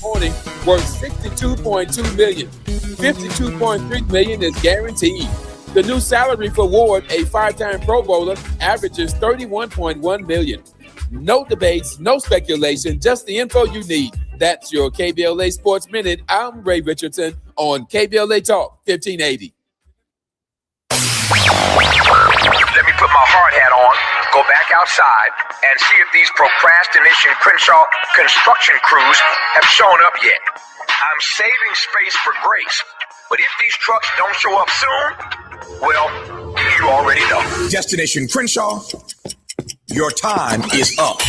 Morning worth $62.2 million. $52.3 million is guaranteed. The new salary for Ward, a five-time Pro Bowler, averages $31.1 million. No debates, no speculation, just the info you need. That's your KBLA Sports Minute. I'm Ray Richardson on KBLA Talk 1580. Let me put my hard hat on, go back outside, and see if these procrastination Crenshaw construction crews have shown up yet. I'm saving space for grace, but if these trucks don't show up soon, well, you already know. Destination Crenshaw, your time is up.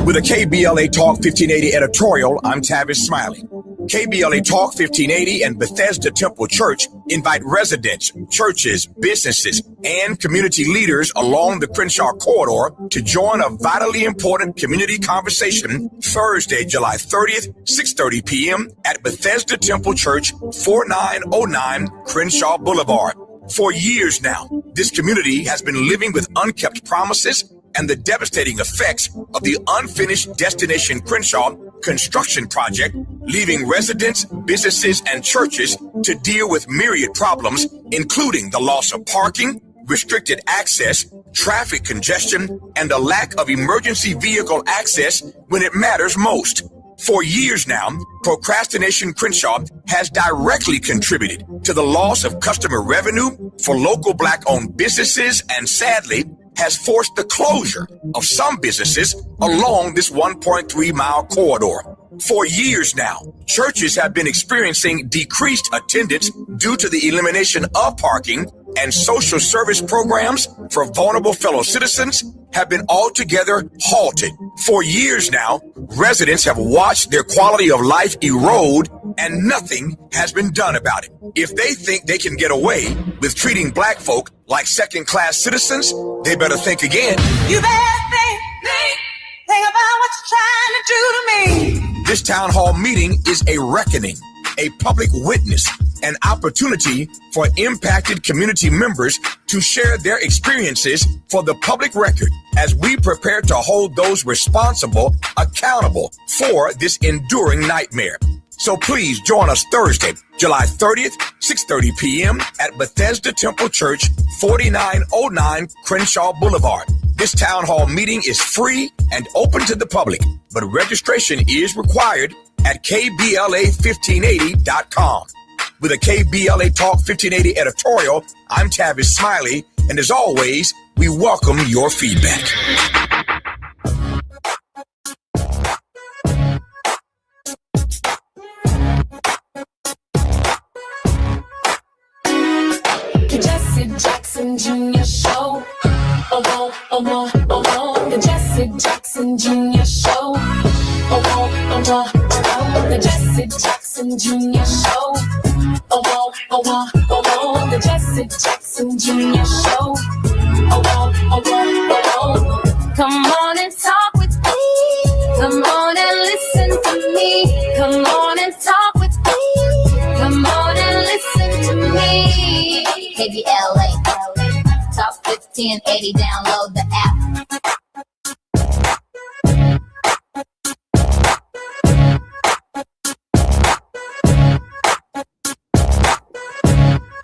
With a KBLA Talk 1580 editorial, I'm Tavis Smiley. KBLA Talk 1580 and Bethesda Temple Church invite residents, churches, businesses, and community leaders along the Crenshaw corridor to join a vitally important community conversation Thursday, July 30th, 6:30 p.m. at Bethesda Temple Church, 4909 Crenshaw Boulevard. For years now, this community has been living with unkept promises and the devastating effects of the unfinished Destination Crenshaw construction project, leaving residents, businesses, and churches to deal with myriad problems, including the loss of parking, restricted access, traffic congestion, and a lack of emergency vehicle access when it matters most. For years now, Procrastination Crenshaw has directly contributed to the loss of customer revenue for local Black-owned businesses and, sadly, has forced the closure of some businesses along this 1.3-mile corridor. For years now, churches have been experiencing decreased attendance due to the elimination of parking, and social service programs for vulnerable fellow citizens have been altogether halted. For years now, residents have watched their quality of life erode, and nothing has been done about it. If they think they can get away with treating Black folk like second-class citizens, they better think again. You better think about what you're trying to do to me. This town hall meeting is a reckoning, a public witness, an opportunity for impacted community members to share their experiences for the public record as we prepare to hold those responsible accountable for this enduring nightmare. So please join us Thursday, July 30th, 6:30 p.m. at Bethesda Temple Church, 4909 Crenshaw Boulevard. This town hall meeting is free and open to the public, but registration is required at KBLA1580.com. With a KBLA Talk 1580 editorial, I'm Tavis Smiley, and as always, we welcome your feedback. The Jesse Jackson Jr. Show. The Jesse Jackson Jr. Show. The Jesse Jackson Jr. Show. The Jesse Jackson Jr. Show. Come on and talk with me. Come on and listen to me. Come on and talk with me. Come on and listen to me. KBLA Talk 1580. Download the app.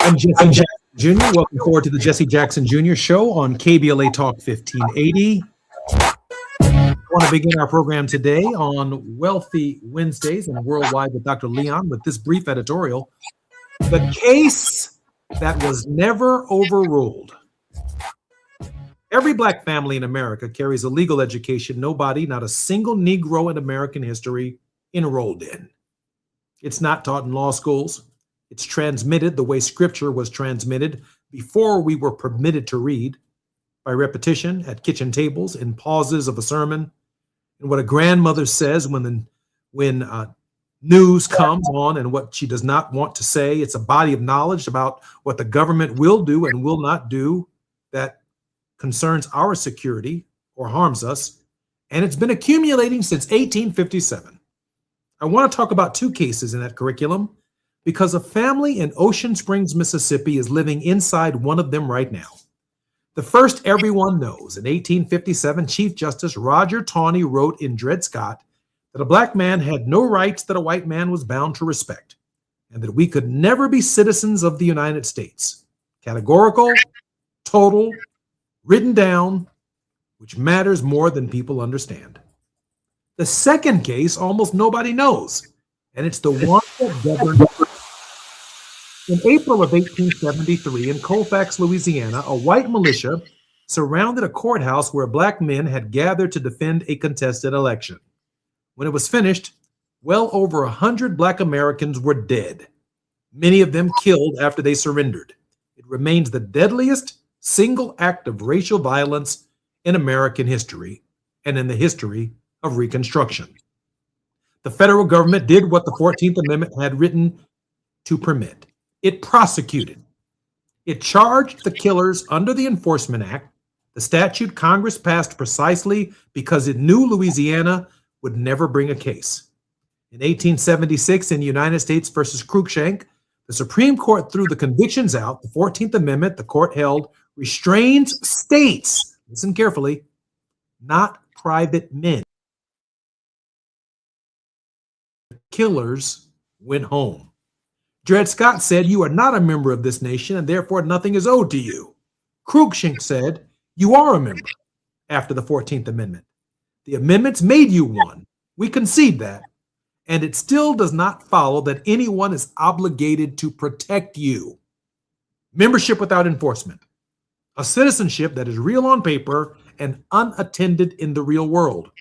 I'm Jesse Jackson Jr. Welcome forward to the Jesse Jackson Jr. Show on KBLA Talk 1580. I want to begin our program today on Wealthy Wednesdays and Worldwide with Dr. Leon with this brief editorial. The case that was never overruled. Every black family in America carries a legal education nobody, not a single Negro in American history, enrolled in. It's not taught in law schools. It's transmitted the way scripture was transmitted before we were permitted to read, by repetition at kitchen tables, in pauses of a sermon, and what a grandmother says when news comes on and what she does not want to say. It's a body of knowledge about what the government will do and will not do that concerns our security or harms us, and it's been accumulating since 1857. I want to talk about two cases in that curriculum because a family in Ocean Springs, Mississippi is living inside one of them right now. The first everyone knows. In 1857, Chief Justice Roger Taney wrote in Dred Scott that a black man had no rights that a white man was bound to respect, and that we could never be citizens of the United States. Categorical, total, written down, which matters more than people understand. The second case almost nobody knows, and it's the one that governed. In April of 1873, in Colfax, Louisiana, a white militia surrounded a courthouse where black men had gathered to defend a contested election. When it was finished, well over 100 black Americans were dead, many of them killed after they surrendered. It remains the deadliest single act of racial violence in American history and in the history of Reconstruction. The federal government did what the 14th Amendment had written to permit. It prosecuted. It charged the killers under the Enforcement Act, the statute Congress passed precisely because it knew Louisiana would never bring a case. In 1876, in United States versus Cruikshank, the Supreme Court threw the convictions out. The 14th Amendment, the court held, restrains states, listen carefully, not private men. Killers went home. Dred Scott said, "You are not a member of this nation, and therefore nothing is owed to you." Cruikshank said, "You are a member," after the 14th Amendment. The amendments made you one. We concede that. And it still does not follow that anyone is obligated to protect you. Membership without enforcement. A citizenship that is real on paper and unattended in the real world.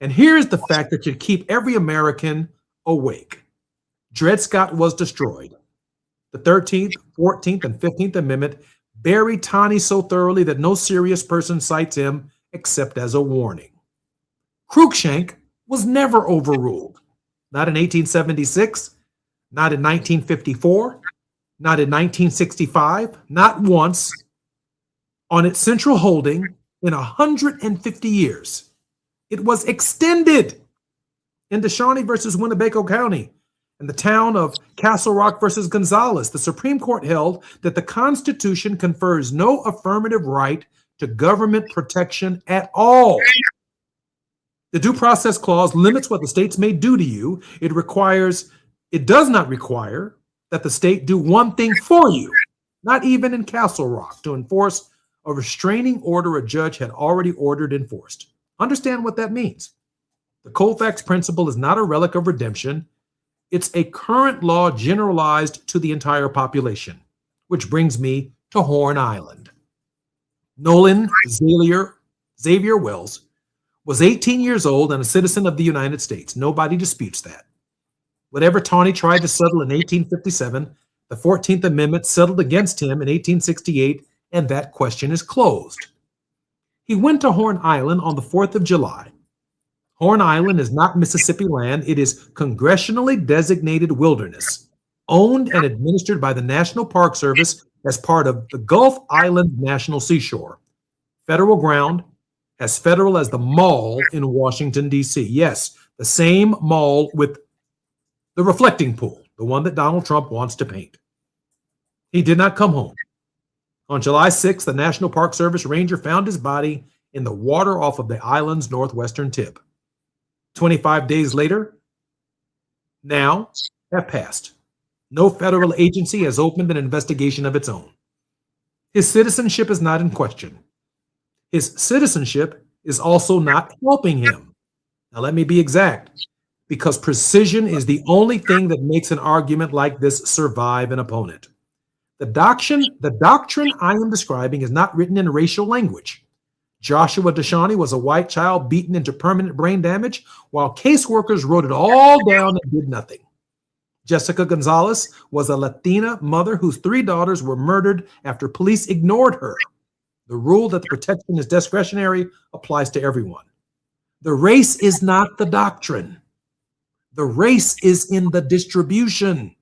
And here is the fact that should keep every American awake. Dred Scott was destroyed. The 13th, 14th, and 15th Amendment buried Taney so thoroughly that no serious person cites him except as a warning. Cruikshank was never overruled. Not in 1876, not in 1954, not in 1965, not once on its central holding in 150 years. It was extended into Shawnee versus Winnebago County. In the town of Castle Rock versus Gonzales, the Supreme Court held that the Constitution confers no affirmative right to government protection at all. The Due Process Clause limits what the states may do to you. It does not require that the state do one thing for you, not even in Castle Rock, to enforce a restraining order a judge had already ordered enforced. Understand what that means. The Colfax principle is not a relic of redemption. It's a current law generalized to the entire population, which brings me to Horn Island. Nolan Xavier Wells was 18 years old and a citizen of the United States. Nobody disputes that. Whatever Taney tried to settle in 1857, the 14th Amendment settled against him in 1868, and that question is closed. He went to Horn Island on the 4th of July. Horn Island is not Mississippi land. It is congressionally designated wilderness, owned and administered by the National Park Service as part of the Gulf Island National Seashore. Federal ground, as federal as the mall in Washington, D.C. Yes, the same mall with the reflecting pool, the one that Donald Trump wants to paint. He did not come home. On July 6th, the National Park Service ranger found his body in the water off of the island's northwestern tip. 25 days later, now have passed. No federal agency has opened an investigation of its own. His citizenship is not in question. His citizenship is also not helping him. Now, let me be exact, because precision is the only thing that makes an argument like this survive an opponent. The doctrine I am describing is not written in racial language. Joshua Deshawney was a white child beaten into permanent brain damage, while caseworkers wrote it all down and did nothing. Jessica Gonzalez was a Latina mother whose 3 daughters were murdered after police ignored her. The rule that the protection is discretionary applies to everyone. The race is not the doctrine. The race is in the distribution.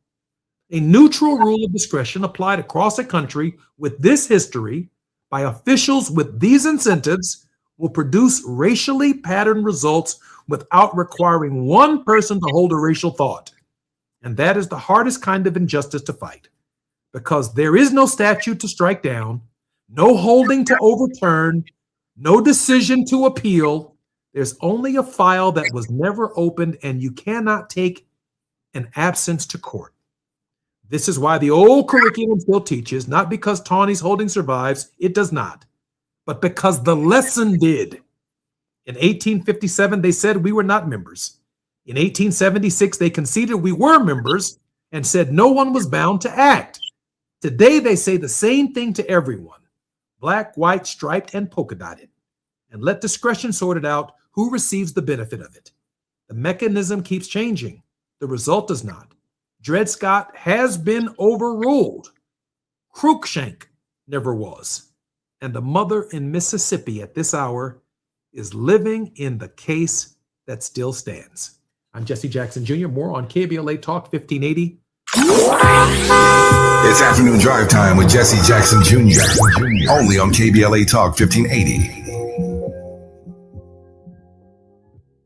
A neutral rule of discretion applied across a country with this history by officials with these incentives will produce racially patterned results without requiring one person to hold a racial thought. And that is the hardest kind of injustice to fight, because there is no statute to strike down, no holding to overturn, no decision to appeal. There's only a file that was never opened, and you cannot take an absence to court. This is why the old curriculum still teaches, not because Taney's holding survives, it does not, but because the lesson did. In 1857, they said we were not members. In 1876, they conceded we were members and said no one was bound to act. Today, they say the same thing to everyone, black, white, striped, and polka dotted, and let discretion sort it out who receives the benefit of it. The mechanism keeps changing. The result does not. Dred Scott has been overruled. Cruikshank never was. And the mother in Mississippi at this hour is living in the case that still stands. I'm Jesse Jackson Jr. More on KBLA Talk 1580. It's afternoon drive time with Jesse Jackson Jr. Only on KBLA Talk 1580.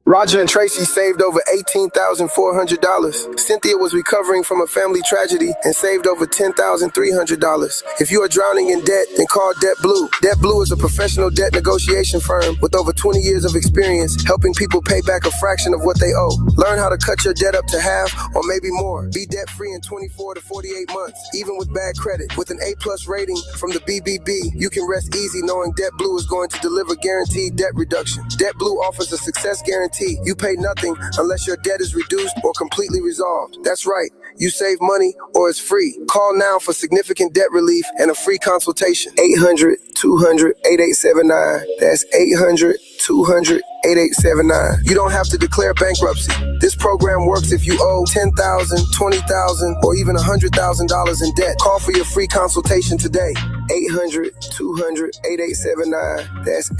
Roger and Tracy saved over $18,400. Cynthia was recovering from a family tragedy and saved over $10,300. If you are drowning in debt, then call Debt Blue. Debt Blue is a professional debt negotiation firm with over 20 years of experience helping people pay back a fraction of what they owe. Learn how to cut your debt up to half or maybe more. Be debt-free in 24 to 48 months, even with bad credit. With an A+ rating from the BBB, you can rest easy knowing Debt Blue is going to deliver guaranteed debt reduction. Debt Blue offers a success guarantee. You pay nothing unless your debt is reduced or completely resolved. That's right. You save money or it's free. Call now for significant debt relief and a free consultation. 800-200-8879. That's 800-200-8879. You don't have to declare bankruptcy. This program works if you owe $10,000, $20,000, or even $100,000 in debt. Call for your free consultation today. 800-200-8879. That's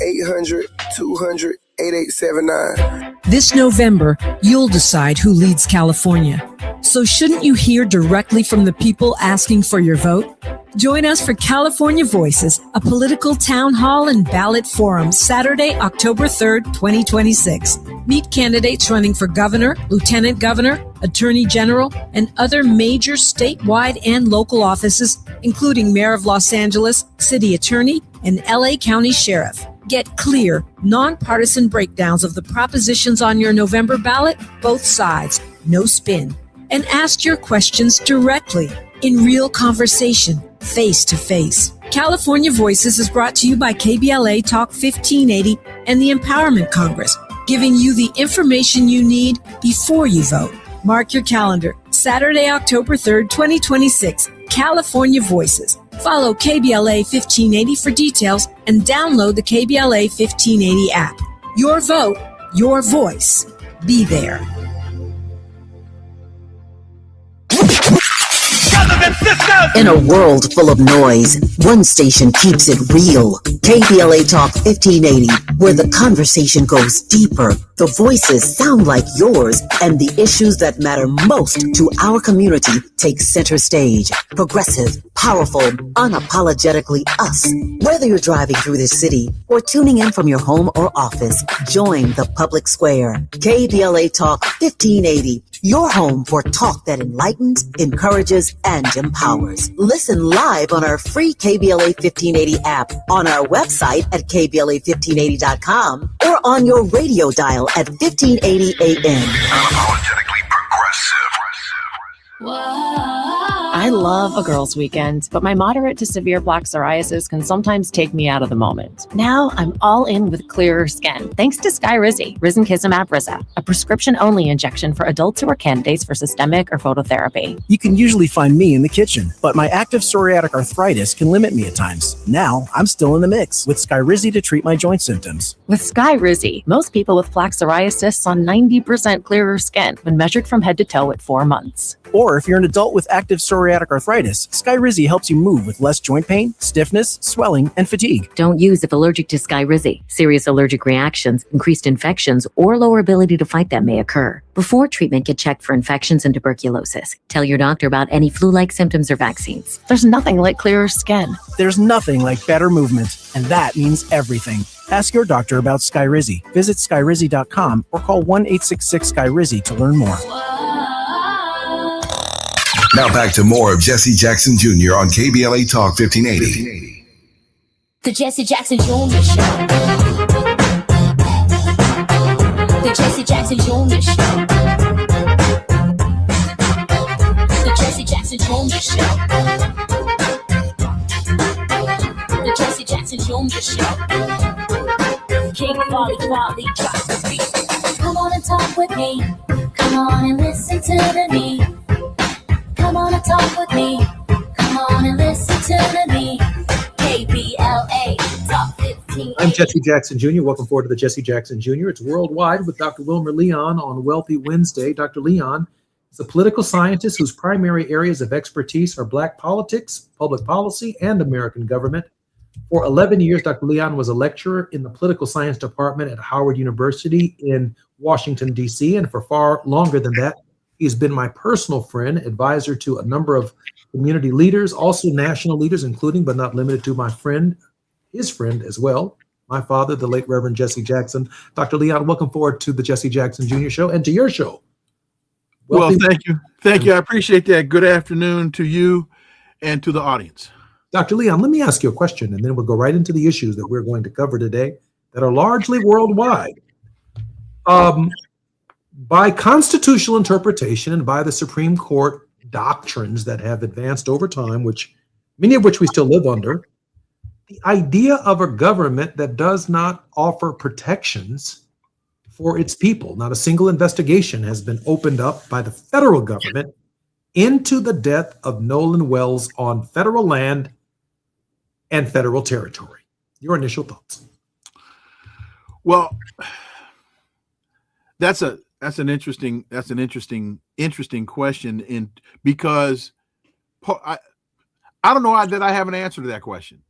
800-200-8879. This November, you'll decide who leads California. So shouldn't you hear directly from the people asking for your vote? Join us for California Voices, a political town hall and ballot forum, Saturday, October 3rd, 2026. Meet candidates running for governor, lieutenant governor, attorney general, and other major statewide and local offices, including Mayor of Los Angeles, city attorney, and LA County Sheriff. Get clear, nonpartisan breakdowns of the propositions on your November ballot, both sides, no spin, and ask your questions directly. in real conversation, face to face. California Voices is brought to you by KBLA Talk 1580 and the Empowerment Congress, giving you the information you need before you vote. Mark your calendar, Saturday, October 3rd, 2026, California Voices. Follow KBLA 1580 for details and download the KBLA 1580 app. Your vote, your voice. Be there. In a world full of noise, one station keeps it real. KBLA Talk 1580, where the conversation goes deeper, the voices sound like yours, and the issues that matter most to our community take center stage. Progressive, powerful, unapologetically us. Whether you're driving through the city or tuning in from your home or office, join the public square. KBLA Talk 1580, your home for talk that enlightens, encourages, and empowers. Listen live on our free KBLA 1580 app, on our website at KBLA1580.com, or on your radio dial at 1580 AM. Unapologetically progressive. I love a girls' weekend, but my moderate to severe plaque psoriasis can sometimes take me out of the moment. Now I'm all in with clearer skin, thanks to Skyrizi, Risankizumab Risa, a prescription-only injection for adults who are candidates for systemic or phototherapy. You can usually find me in the kitchen, but my active psoriatic arthritis can limit me at times. Now I'm still in the mix with Skyrizi to treat my joint symptoms. With Skyrizi, most people with plaque psoriasis saw 90% clearer skin when measured from head to toe at 4 months. Or if you're an adult with active psoriatic arthritis, Skyrizi helps you move with less joint pain, stiffness, swelling, and fatigue. Don't use if allergic to Skyrizi. Serious allergic reactions, increased infections, or lower ability to fight them may occur. Before treatment, get checked for infections and tuberculosis. Tell your doctor about any flu-like symptoms or vaccines. There's nothing like clearer skin. There's nothing like better movement, and that means everything. Ask your doctor about Skyrizi. Visit Skyrizi.com or call 1-866-SKYRIZI to learn more. Now back to more of Jesse Jackson Jr. on KBLA Talk 1580. The Jesse Jackson Jr. Show. The Jesse Jackson Jr. Show. The Jesse Jackson Jr. Show. The Jesse Jackson Jr. Show. King Quality drops the beat. Come on and talk with me. Come on and listen to the me. Come on and talk with me. Come on and listen to me. KBLA Talk 15. I'm Jesse Jackson Jr. Welcome forward to the Jesse Jackson Jr. It's Worldwide with Dr. Wilmer Leon on Wealthy Wednesday. Dr. Leon is a political scientist whose primary areas of expertise are Black politics, public policy, and American government. For 11 years, Dr. Leon was a lecturer in the political science department at Howard University in Washington, D.C., and for far longer than that, he's been my personal friend, advisor to a number of community leaders, also national leaders, including but not limited to my friend, his friend as well, my father, the late Reverend Jesse Jackson. Dr. Leon, welcome forward to the Jesse Jackson Jr. Show and to your show. Well, thank you. Thank you. I appreciate that. Good afternoon to you and to the audience. Dr. Leon, let me ask you a question, and then we'll go right into the issues that we're going to cover today that are largely worldwide. By constitutional interpretation and by the Supreme Court doctrines that have advanced over time, which many of which we still live under, the idea of a government that does not offer protections for its people. Not a single investigation has been opened up by the federal government into the death of Nolan Wells on federal land and federal territory. Your initial thoughts? Well, that's an interesting question, because I don't know that I have an answer to that question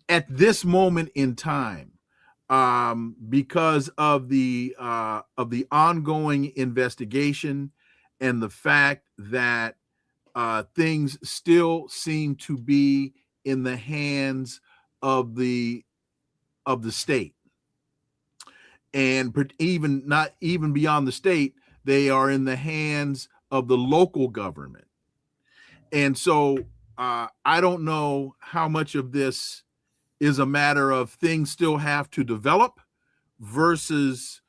at this moment in time, because of the ongoing investigation and the fact that things still seem to be in the hands of the state. And even beyond the state, they are in the hands of the local government. And so I don't know how much of this is a matter of things still have to develop versus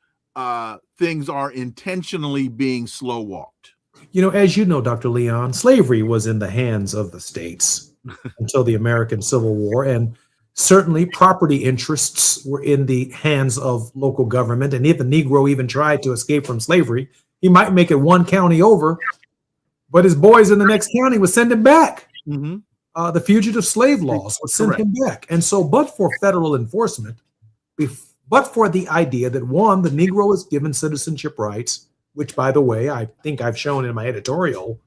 things are intentionally being slow walked. You know, as you know, Dr. Leon, slavery was in the hands of the states until the American Civil War, and certainly property interests were in the hands of local government. And if a Negro even tried to escape from slavery, he might make it one county over, but his boys in the next county would send him back. The fugitive slave laws would send him back. And so, but for federal enforcement, but for the idea that, one, the Negro is given citizenship rights, which, by the way, I think I've shown in my editorial,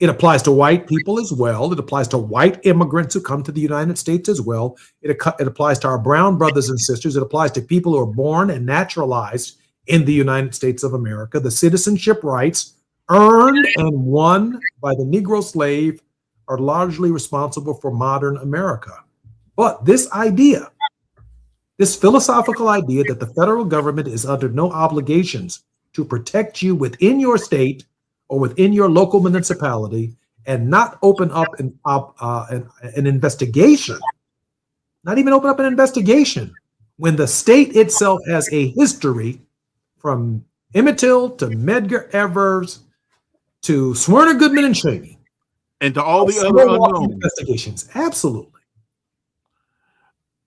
it applies to white people as well. It applies to white immigrants who come to the United States as well. It applies to our brown brothers and sisters. It applies to people who are born and naturalized in the United States of America. The citizenship rights earned and won by the Negro slave are largely responsible for modern America. But this idea, this philosophical idea that the federal government is under no obligations to protect you within your state or within your local municipality and not open up an investigation, not even open up an investigation when the state itself has a history from Emmett Till to Medgar Evers to Swerner Goodman and Cheney. And to all the other unknown investigations. Absolutely.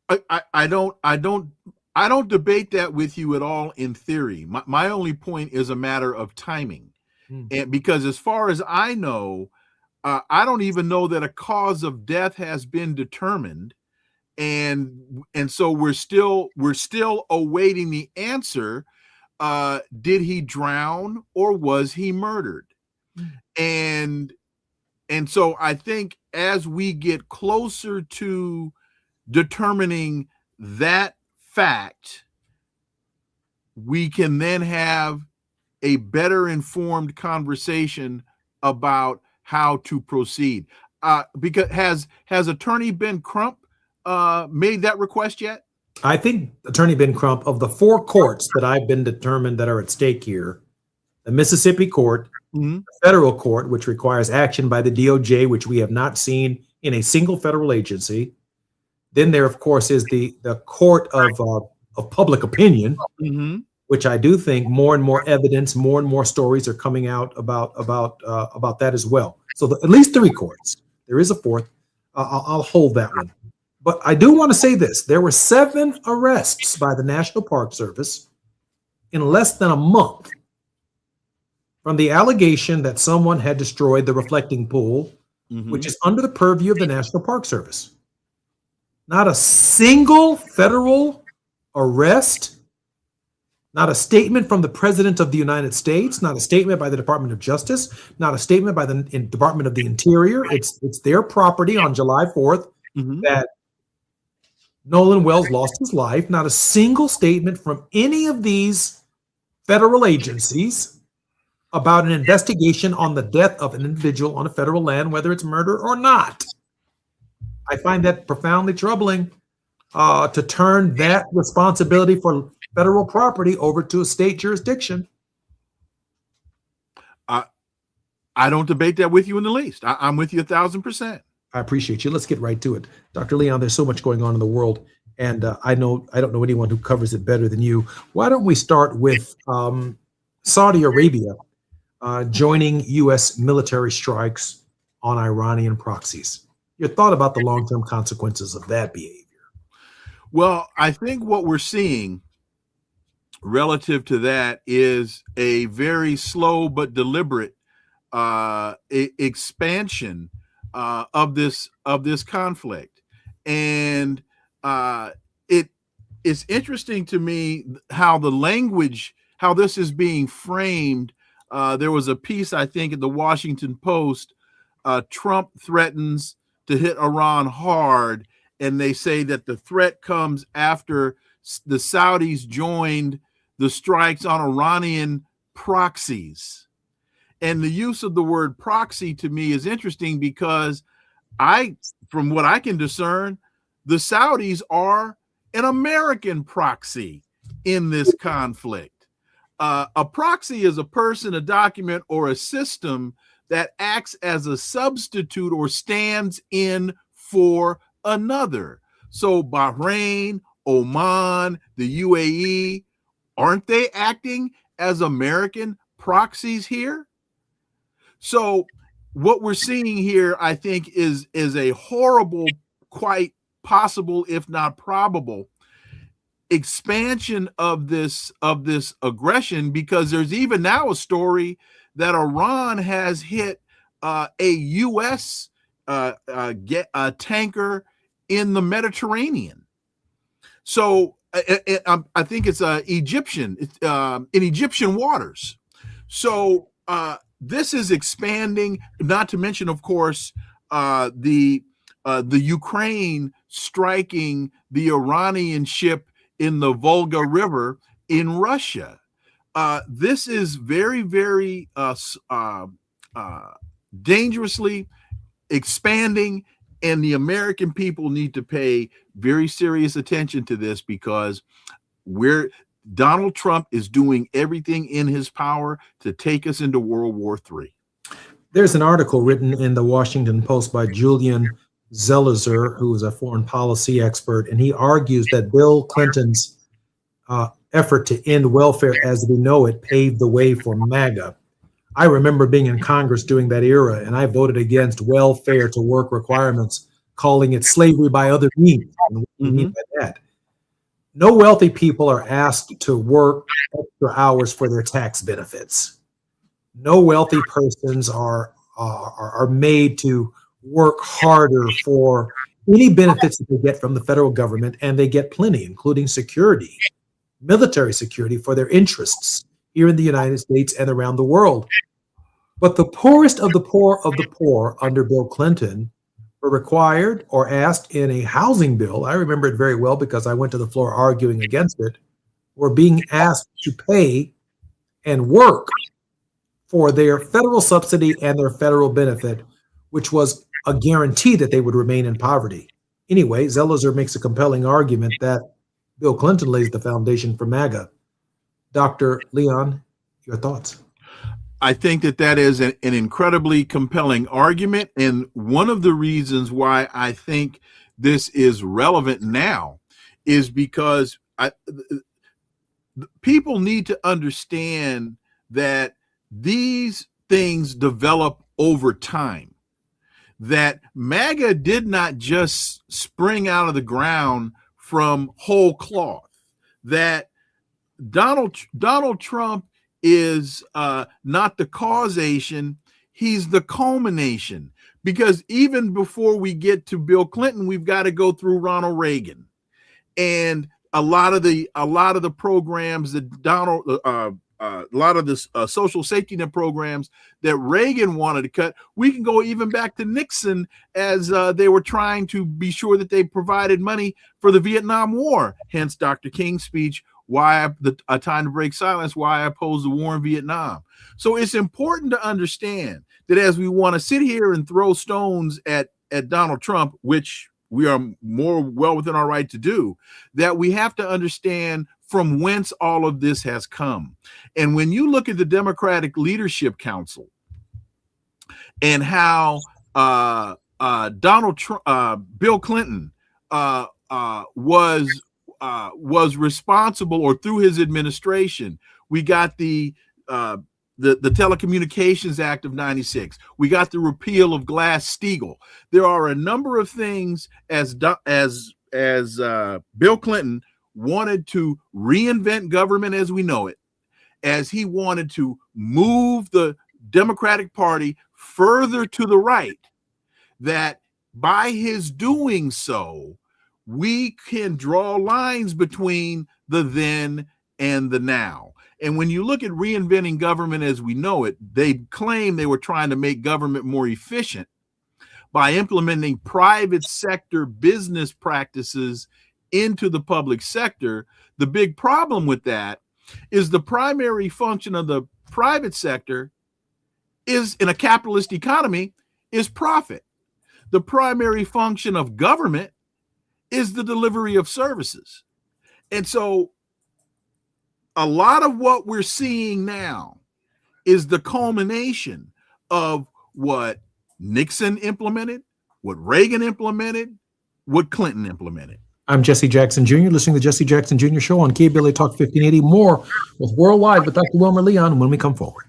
I don't debate that with you at all in theory. My only point is a matter of timing. And because as far as I know, I don't even know that a cause of death has been determined. And so we're still awaiting the answer. Did he drown or was he murdered? And so I think as we get closer to determining that fact, we can then have a better informed conversation about how to proceed. Because has Attorney Ben Crump made that request yet? I think Attorney Ben Crump, of the 4 courts that I've been determined that are at stake here, the Mississippi court, the federal court, which requires action by the DOJ, which we have not seen in a single federal agency. Then there, of course, is the court of public opinion, which I do think more and more evidence, more and more stories are coming out about that as well. So at least 3 courts. There is a 4th. I'll hold that one. But I do want to say this. There were 7 arrests by the National Park Service in less than a month from the allegation that someone had destroyed the reflecting pool, which is under the purview of the National Park Service. Not a single federal arrest, not a statement from the President of the United States, not a statement by the Department of Justice, not a statement by the Department of the Interior. It's their property on July 4th that Nolan Wells lost his life. Not a single statement from any of these federal agencies about an investigation on the death of an individual on a federal land, whether it's murder or not. I find that profoundly troubling, to turn that responsibility for federal property over to a state jurisdiction. I don't debate that with you in the least. I'm with you 1,000%. I appreciate you. Let's get right to it. Dr. Leon, there's so much going on in the world, and I don't know anyone who covers it better than you. Why don't we start with Saudi Arabia joining U.S. military strikes on Iranian proxies? Your thought about the long-term consequences of that behavior? Well, I think what we're seeing relative to that is a very slow but deliberate expansion of this conflict, and it is interesting to me how the language, how this is being framed. There was a piece, I think, in the Washington Post. Trump threatens to hit Iran hard, and they say that the threat comes after the Saudis joined the strikes on Iranian proxies. And the use of the word proxy to me is interesting because from what I can discern, the Saudis are an American proxy in this conflict. A proxy is a person, a document, or a system that acts as a substitute or stands in for another. So Bahrain, Oman, the UAE, aren't they acting as American proxies here? So what we're seeing here, I think, is a horrible, quite possible, if not probable, expansion of this aggression, because there's even now a story that Iran has hit a U.S. Tanker in the Mediterranean. So I think it's in Egyptian waters. So this is expanding. Not to mention, of course, the Ukraine striking the Iranian ship in the Volga River in Russia. This is very, very dangerously expanding, and the American people need to pay very serious attention to this, because Donald Trump is doing everything in his power to take us into World War III. There's an article written in the Washington Post by Julian Zelizer, who is a foreign policy expert, and he argues that Bill Clinton's effort to end welfare as we know it paved the way for MAGA. I remember being in Congress during that era, and I voted against welfare to work requirements, calling it slavery by other means. And what do you mean by that? No wealthy people are asked to work extra hours for their tax benefits. No wealthy persons are made to work harder for any benefits that they get from the federal government, and they get plenty, including security, military security for their interests here in the United States and around the world. But the poorest of the poor under Bill Clinton were required or asked in a housing bill, I remember it very well because I went to the floor arguing against it, were being asked to pay and work for their federal subsidy and their federal benefit, which was a guarantee that they would remain in poverty. Anyway, Zelizer makes a compelling argument that Bill Clinton lays the foundation for MAGA. Dr. Leon, your thoughts? I think that is an incredibly compelling argument. And one of the reasons why I think this is relevant now is because people need to understand that these things develop over time. That MAGA did not just spring out of the ground from whole cloth. That Donald Trump is not the causation, he's the culmination. Because even before we get to Bill Clinton, we've got to go through Ronald Reagan, and a lot of the programs that a lot of the social safety net programs that Reagan wanted to cut. We can go even back to Nixon, as they were trying to be sure that they provided money for the Vietnam War. Hence Dr. King's speech, A Time to Break Silence, why I oppose the war in Vietnam. So it's important to understand that as we want to sit here and throw stones at Donald Trump, which we are more well within our right to do, that we have to understand from whence all of this has come. And when you look at the Democratic Leadership Council and how Bill Clinton was responsible, or through his administration, we got the Telecommunications Act of '96. We got the repeal of Glass-Steagall. There are a number of things as Bill Clinton wanted to reinvent government as we know it, as he wanted to move the Democratic Party further to the right, that by his doing so, we can draw lines between the then and the now. And when you look at reinventing government as we know it, they claim they were trying to make government more efficient by implementing private sector business practices into the public sector. The big problem with that is the primary function of the private sector is, in a capitalist economy, is profit. The primary function of government is the delivery of services. And so a lot of what we're seeing now is the culmination of what Nixon implemented, what Reagan implemented, what Clinton implemented. I'm Jesse Jackson Jr., listening to the Jesse Jackson Jr. Show on KBLA Talk 1580. More with Worldwide with Dr. Wilmer Leon when we come forward.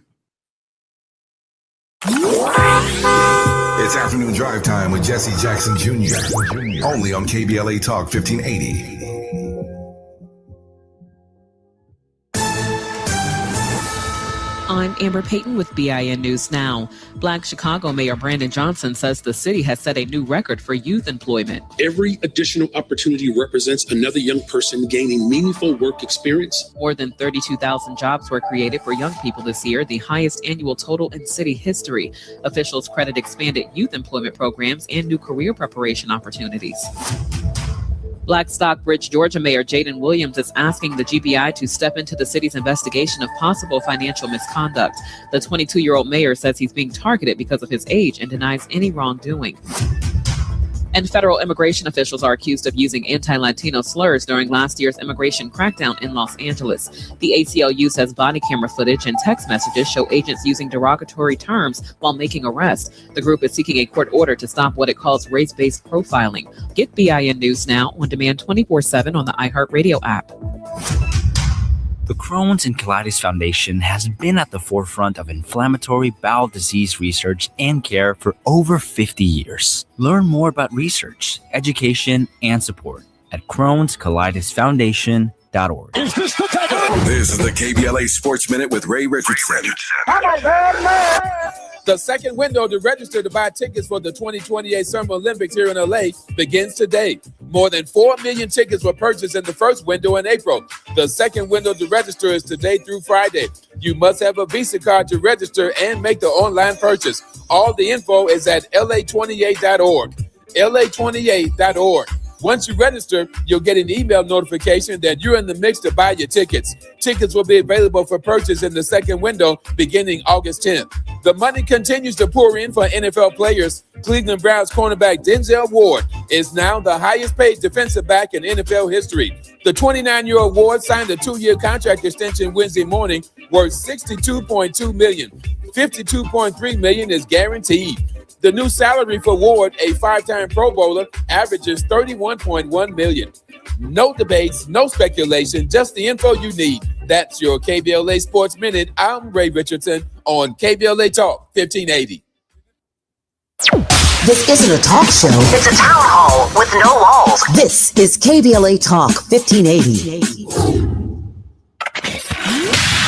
It's Afternoon Drive Time with Jesse Jackson Jr. Only on KBLA Talk 1580. I'm Amber Payton with BIN News Now. Black Chicago Mayor Brandon Johnson says the city has set a new record for youth employment. Every additional opportunity represents another young person gaining meaningful work experience. More than 32,000 jobs were created for young people this year, the highest annual total in city history. Officials credit expanded youth employment programs and new career preparation opportunities. Black Stockbridge, Georgia Mayor Jaden Williams is asking the GBI to step into the city's investigation of possible financial misconduct. The 22-year-old mayor says he's being targeted because of his age and denies any wrongdoing. And federal immigration officials are accused of using anti-Latino slurs during last year's immigration crackdown in Los Angeles. The ACLU says body camera footage and text messages show agents using derogatory terms while making arrests. The group is seeking a court order to stop what it calls race-based profiling. Get BIN News Now on demand 24/7 on the iHeartRadio app. The Crohn's and Colitis Foundation has been at the forefront of inflammatory bowel disease research and care for over 50 years. Learn more about research, education, and support at Crohn'sColitisFoundation.org. This is the KBLA Sports Minute with Ray Richardson. The second window to register to buy tickets for the 2028 Summer Olympics here in LA begins today. More than 4 million tickets were purchased in the first window in April. The second window to register is today through Friday. You must have a Visa card to register and make the online purchase. All the info is at la28.org. la28.org. Once you register, you'll get an email notification that you're in the mix to buy your tickets. Tickets will be available for purchase in the second window beginning August 10th. The money continues to pour in for NFL players. Cleveland Browns cornerback Denzel Ward is now the highest paid defensive back in NFL history. The 29-year-old Ward signed a 2-year contract extension Wednesday morning worth $62.2 million. $52.3 million is guaranteed. The new salary for Ward, a 5-time Pro Bowler, averages $31.1 million. No debates, no speculation, just the info you need. That's your KBLA Sports Minute. I'm Ray Richardson on KBLA Talk 1580. This isn't a talk show. It's a town hall with no walls. This is KBLA Talk 1580.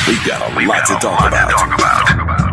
We've got a lot to talk about.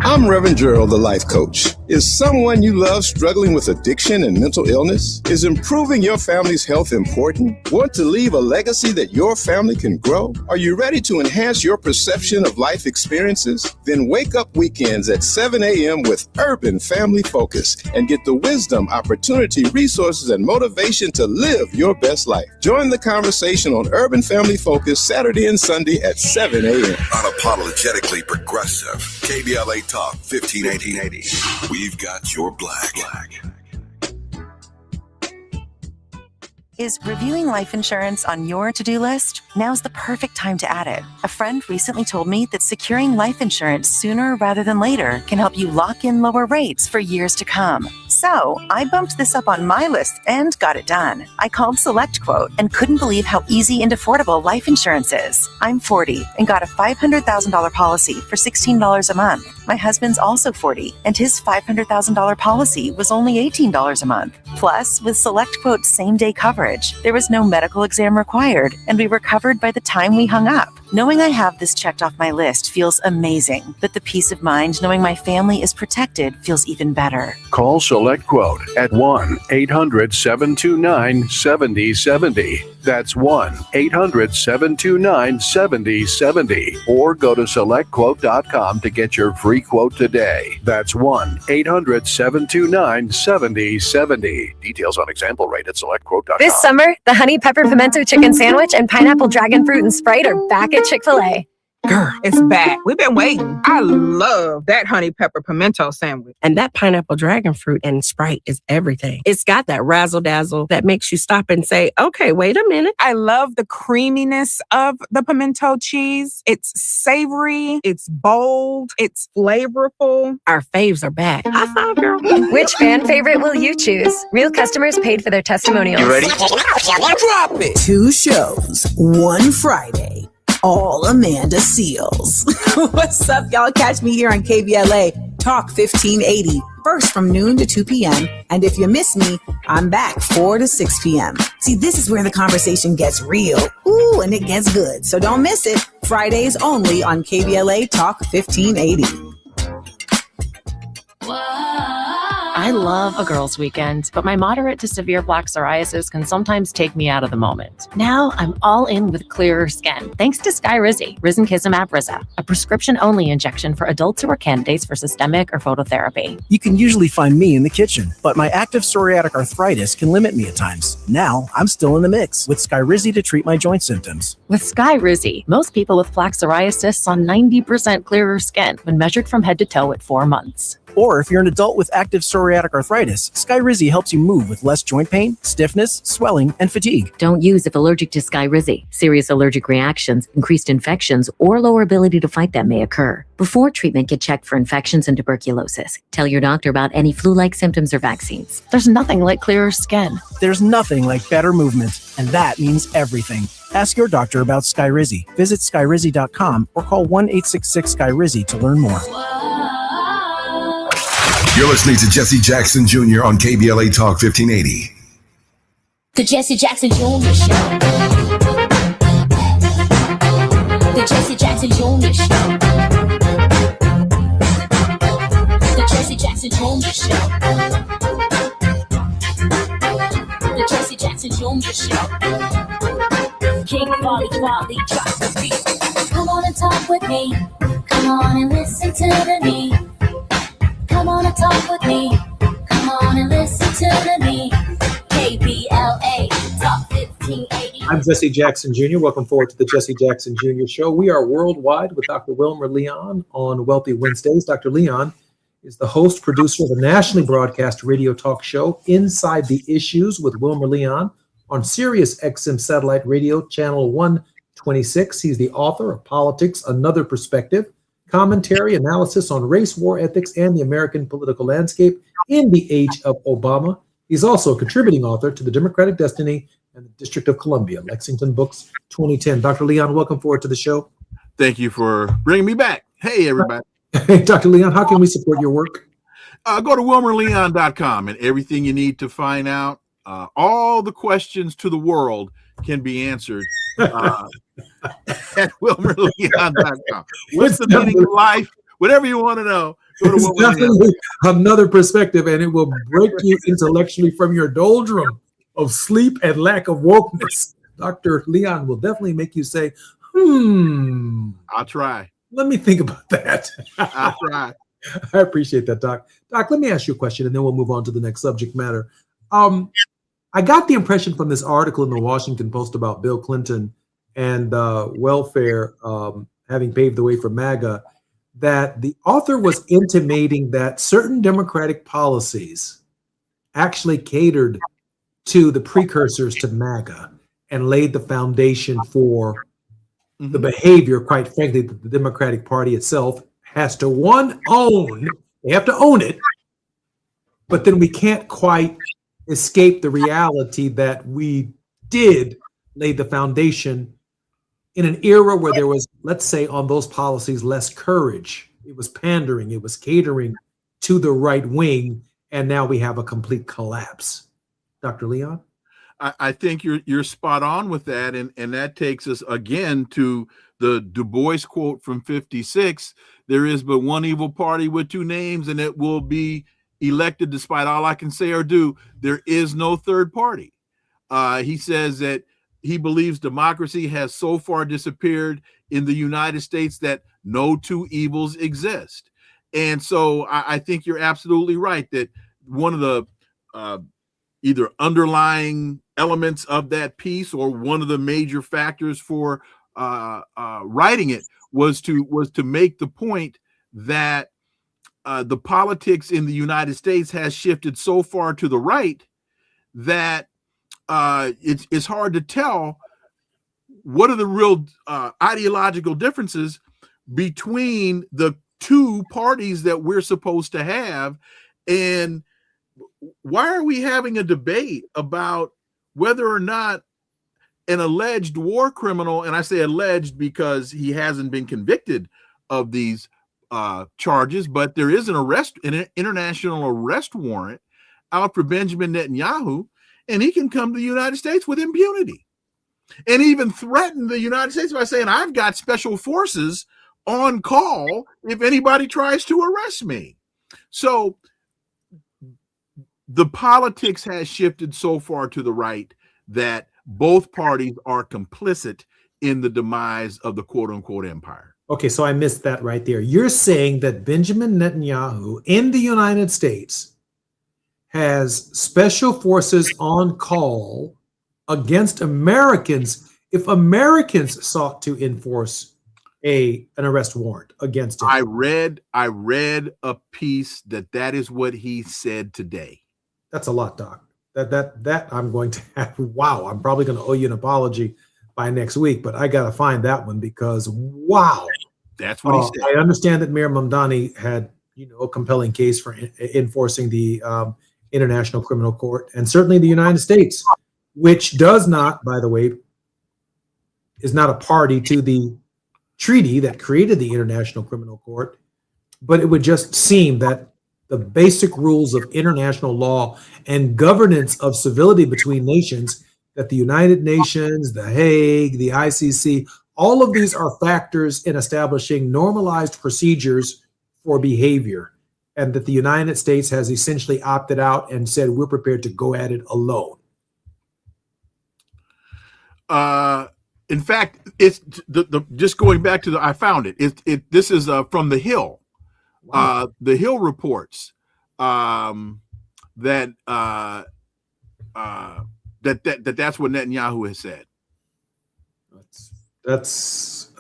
I'm Reverend Gerald, the life coach. Is someone you love struggling with addiction and mental illness? Is improving your family's health important? Want to leave a legacy that your family can grow? Are you ready to enhance your perception of life experiences? Then wake up weekends at 7 a.m. with Urban Family Focus and get the wisdom, opportunity, resources, and motivation to live your best life. Join the conversation on Urban Family Focus Saturday and Sunday at 7 a.m. Unapologetically progressive. KBLA Talk 1580. We've got your black. Is reviewing life insurance on your to-do list? Now's the perfect time to add it. A friend recently told me that securing life insurance sooner rather than later can help you lock in lower rates for years to come. So I bumped this up on my list and got it done. I called SelectQuote and couldn't believe how easy and affordable life insurance is. I'm 40 and got a $500,000 policy for $16 a month. My husband's also 40 and his $500,000 policy was only $18 a month. Plus, with SelectQuote's same-day coverage, there was no medical exam required and we were covered by the time we hung up. Knowing I have this checked off my list feels amazing, but the peace of mind knowing my family is protected feels even better. Call SelectQuote at 1-800-729-7070. That's 1-800-729-7070. Or go to SelectQuote.com to get your free quote today. That's 1-800-729-7070. Details on example rate at SelectQuote.com. This summer, the Honey Pepper Pimento Chicken Sandwich and Pineapple Dragon Fruit and Sprite are back at Chick-fil-A. Girl, it's back. We've been waiting. I love that honey pepper pimento sandwich. And that pineapple dragon fruit and Sprite is everything. It's got that razzle dazzle that makes you stop and say, okay, wait a minute. I love the creaminess of the pimento cheese. It's savory. It's bold. It's flavorful. Our faves are back. High five, girl. Which fan favorite will you choose? Real customers paid for their testimonials. You ready? Drop it. 2 shows, 1 Friday. All Amanda Seals. What's up, y'all? Catch me here on KBLA Talk 1580 first from noon to 2 p.m. And if you miss me, I'm back 4 to 6 p.m. See, this is where the conversation gets real. Ooh, and it gets good. So don't miss it. Fridays only on KBLA Talk 1580. I love a girls' weekend, but my moderate to severe plaque psoriasis can sometimes take me out of the moment. Now I'm all in with clearer skin, thanks to Skyrizi, Risankizumab Brisa, a prescription-only injection for adults who are candidates for systemic or phototherapy. You can usually find me in the kitchen, but my active psoriatic arthritis can limit me at times. Now I'm still in the mix with Skyrizi to treat my joint symptoms. With Skyrizi, most people with plaque psoriasis saw 90% clearer skin when measured from head to toe at 4 months. Or if you're an adult with active psoriatic arthritis, Skyrizi helps you move with less joint pain, stiffness, swelling, and fatigue. Don't use if allergic to Skyrizi. Serious allergic reactions, increased infections, or lower ability to fight them may occur. Before treatment, get checked for infections and tuberculosis. Tell your doctor about any flu-like symptoms or vaccines. There's nothing like clearer skin. There's nothing like better movement, and that means everything. Ask your doctor about Skyrizi. Visit skyrizi.com or call 1-866-SKYRIZI to learn more. You're listening to Jesse Jackson Jr. on KBLA Talk 1580. The Jesse Jackson Jr. Show. The Jesse Jackson Jr. Show. The Jesse Jackson Jr. Show. The Jesse Jackson Jr. Show. King Volley, drop the beat. Come on and talk with me. Come on and listen to me. Come on and talk with me. Come on and listen to me. KBLA Talk 1580. I'm Jesse Jackson Jr. Welcome forward to the Jesse Jackson Jr. Show. We are worldwide with Dr. Wilmer Leon on Wealthy Wednesdays. Dr. Leon is the host, producer of the nationally broadcast radio talk show Inside the Issues with Wilmer Leon on Sirius XM Satellite Radio, Channel 126. He's the author of Politics, Another Perspective, commentary, analysis on race, war, ethics, and the American political landscape in the age of Obama. He's also a contributing author to The Democratic Destiny and the District of Columbia, Lexington Books 2010. Dr. Leon, welcome forward to the show. Thank you for bringing me back. Hey, everybody. Hey, Dr. Leon, how can we support your work? Go to WilmerLeon.com and everything you need to find out. All the questions to the world can be answered at WilmerLeon.com. What's the meaning of life? Whatever you want to know, go to Definitely Another Perspective, and it will break you intellectually from your doldrum of sleep and lack of wokeness. Dr. Leon will definitely make you say, I'll try. Let me think about that. I'll try. I appreciate that, Doc. Doc, let me ask you a question, and then we'll move on to the next subject matter. I got the impression from this article in the Washington Post about Bill Clinton and welfare having paved the way for MAGA, that the author was intimating that certain Democratic policies actually catered to the precursors to MAGA and laid the foundation for the behavior, quite frankly, that the Democratic Party itself has to own. They have to own it, but then we can't quite escape the reality that we did lay the foundation in an era where there was, let's say, on those policies, less courage. It was pandering, it was catering to the right wing, and now we have a complete collapse. Dr. Leon? I think you're spot on with that, and that takes us again to the Du Bois quote from 56. There is but one evil party with two names, and it will be elected despite all I can say or do. There is no third party. He says that he believes democracy has so far disappeared in the United States that no two evils exist. And so I think you're absolutely right that one of the either underlying elements of that piece or one of the major factors for writing it was to make the point that the politics in the United States has shifted so far to the right that it's hard to tell what are the real ideological differences between the two parties that we're supposed to have. And why are we having a debate about whether or not an alleged war criminal, and I say alleged because he hasn't been convicted of these charges, but there is an international arrest warrant out for Benjamin Netanyahu, and he can come to the United States with impunity and even threaten the United States by saying, I've got special forces on call if anybody tries to arrest me. So the politics has shifted so far to the right that both parties are complicit in the demise of the quote unquote empire. Okay, so I missed that right there. You're saying that Benjamin Netanyahu in the United States has special forces on call against Americans if Americans sought to enforce an arrest warrant against him. I read a piece that is what he said today. That's a lot, Doc. That I'm going to have. Wow, I'm probably going to owe you an apology by next week, but I got to find that one because wow, that's what he said. I understand that Mayor Mamdani had a compelling case for enforcing the International Criminal Court, and certainly the United States, which does not, by the way, is not a party to the treaty that created the International Criminal Court, but it would just seem that the basic rules of international law and governance of civility between nations, that the United Nations, the Hague, the ICC, all of these are factors in establishing normalized procedures for behavior, and that the United States has essentially opted out and said we're prepared to go at it alone. In fact, it's just going back to I found it. This is from The Hill. Wow. The Hill reports that's what Netanyahu has said. That's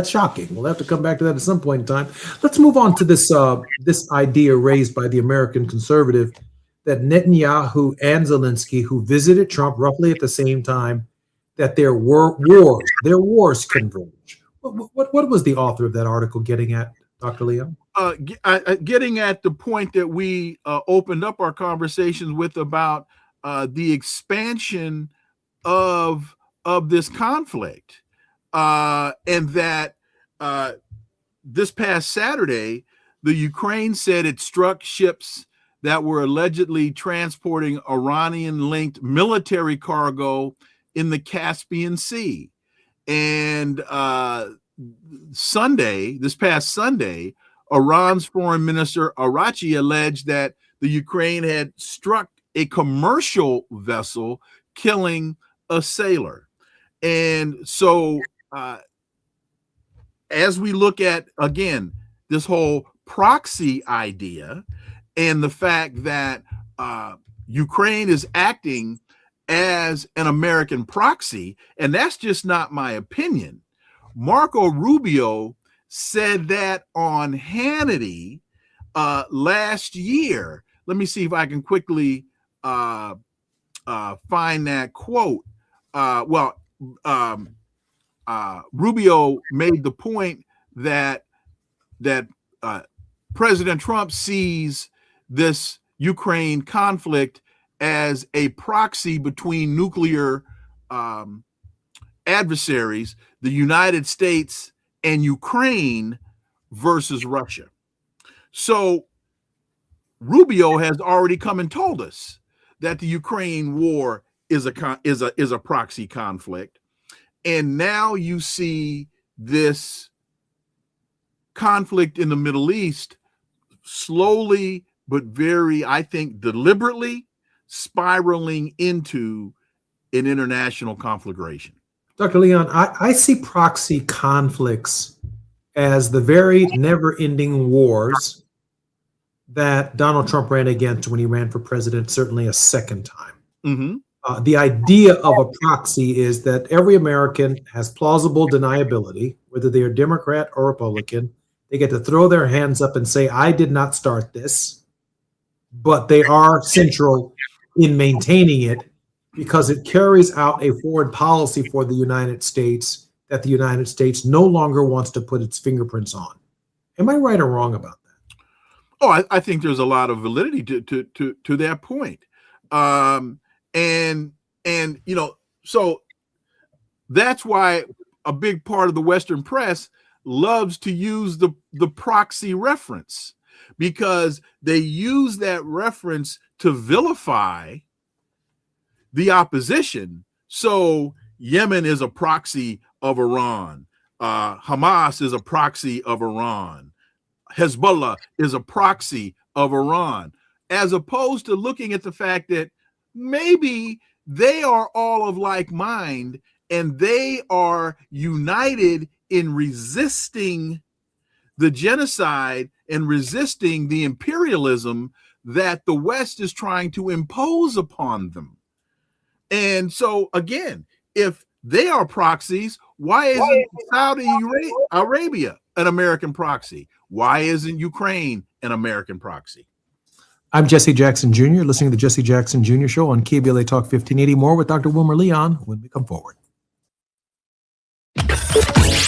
shocking. We'll have to come back to that at some point in time. Let's move on to this idea raised by the American conservative that Netanyahu and Zelensky, who visited Trump roughly at the same time, that their wars converge. What was the author of that article getting at, Dr. Leon? Getting at the point that we opened up our conversations with about the expansion of this conflict, and that this past Saturday, the Ukraine said it struck ships that were allegedly transporting Iranian-linked military cargo in the Caspian Sea. And this past Sunday, Iran's foreign minister Araghchi alleged that the Ukraine had struck a commercial vessel, killing a sailor. And so as we look at, again, this whole proxy idea and the fact that Ukraine is acting as an American proxy, and that's just not my opinion. Marco Rubio said that on Hannity last year. Let me see if I can quickly find that quote. Rubio made the point that President Trump sees this Ukraine conflict as a proxy between nuclear adversaries, the United States and Ukraine versus Russia. So Rubio has already come and told us that the Ukraine war is a proxy conflict, and now you see this conflict in the Middle East slowly but very, I think, deliberately spiraling into an international conflagration. Dr. Leon, I see proxy conflicts as the very never-ending wars that Donald Trump ran against when he ran for president, certainly a second time. Mm-hmm. The idea of a proxy is that every American has plausible deniability, whether they are Democrat or Republican. They get to throw their hands up and say, I did not start this, but they are central in maintaining it because it carries out a foreign policy for the United States that the United States no longer wants to put its fingerprints on. Am I right or wrong about that? Oh, I think there's a lot of validity to that point. And you know, so that's why a big part of the Western press loves to use the proxy reference because they use that reference to vilify the opposition. So Yemen is a proxy of Iran. Hamas is a proxy of Iran. Hezbollah is a proxy of Iran, as opposed to looking at the fact that maybe they are all of like mind and they are united in resisting the genocide and resisting the imperialism that the West is trying to impose upon them. And so, again, if they are proxies, why isn't Saudi Arabia an American proxy? Why isn't Ukraine an American proxy? I'm Jesse Jackson Jr., listening to the Jesse Jackson Jr. Show on KBLA Talk 1580. More with Dr. Wilmer Leon when we come forward.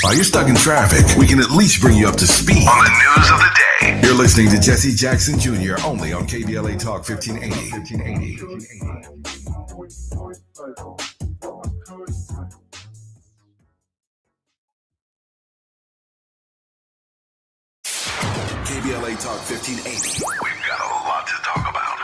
While you're stuck in traffic, we can at least bring you up to speed on the news of the day. You're listening to Jesse Jackson Jr. only on KBLA Talk 1580. KBLA Talk 1580. We've got a lot to talk about.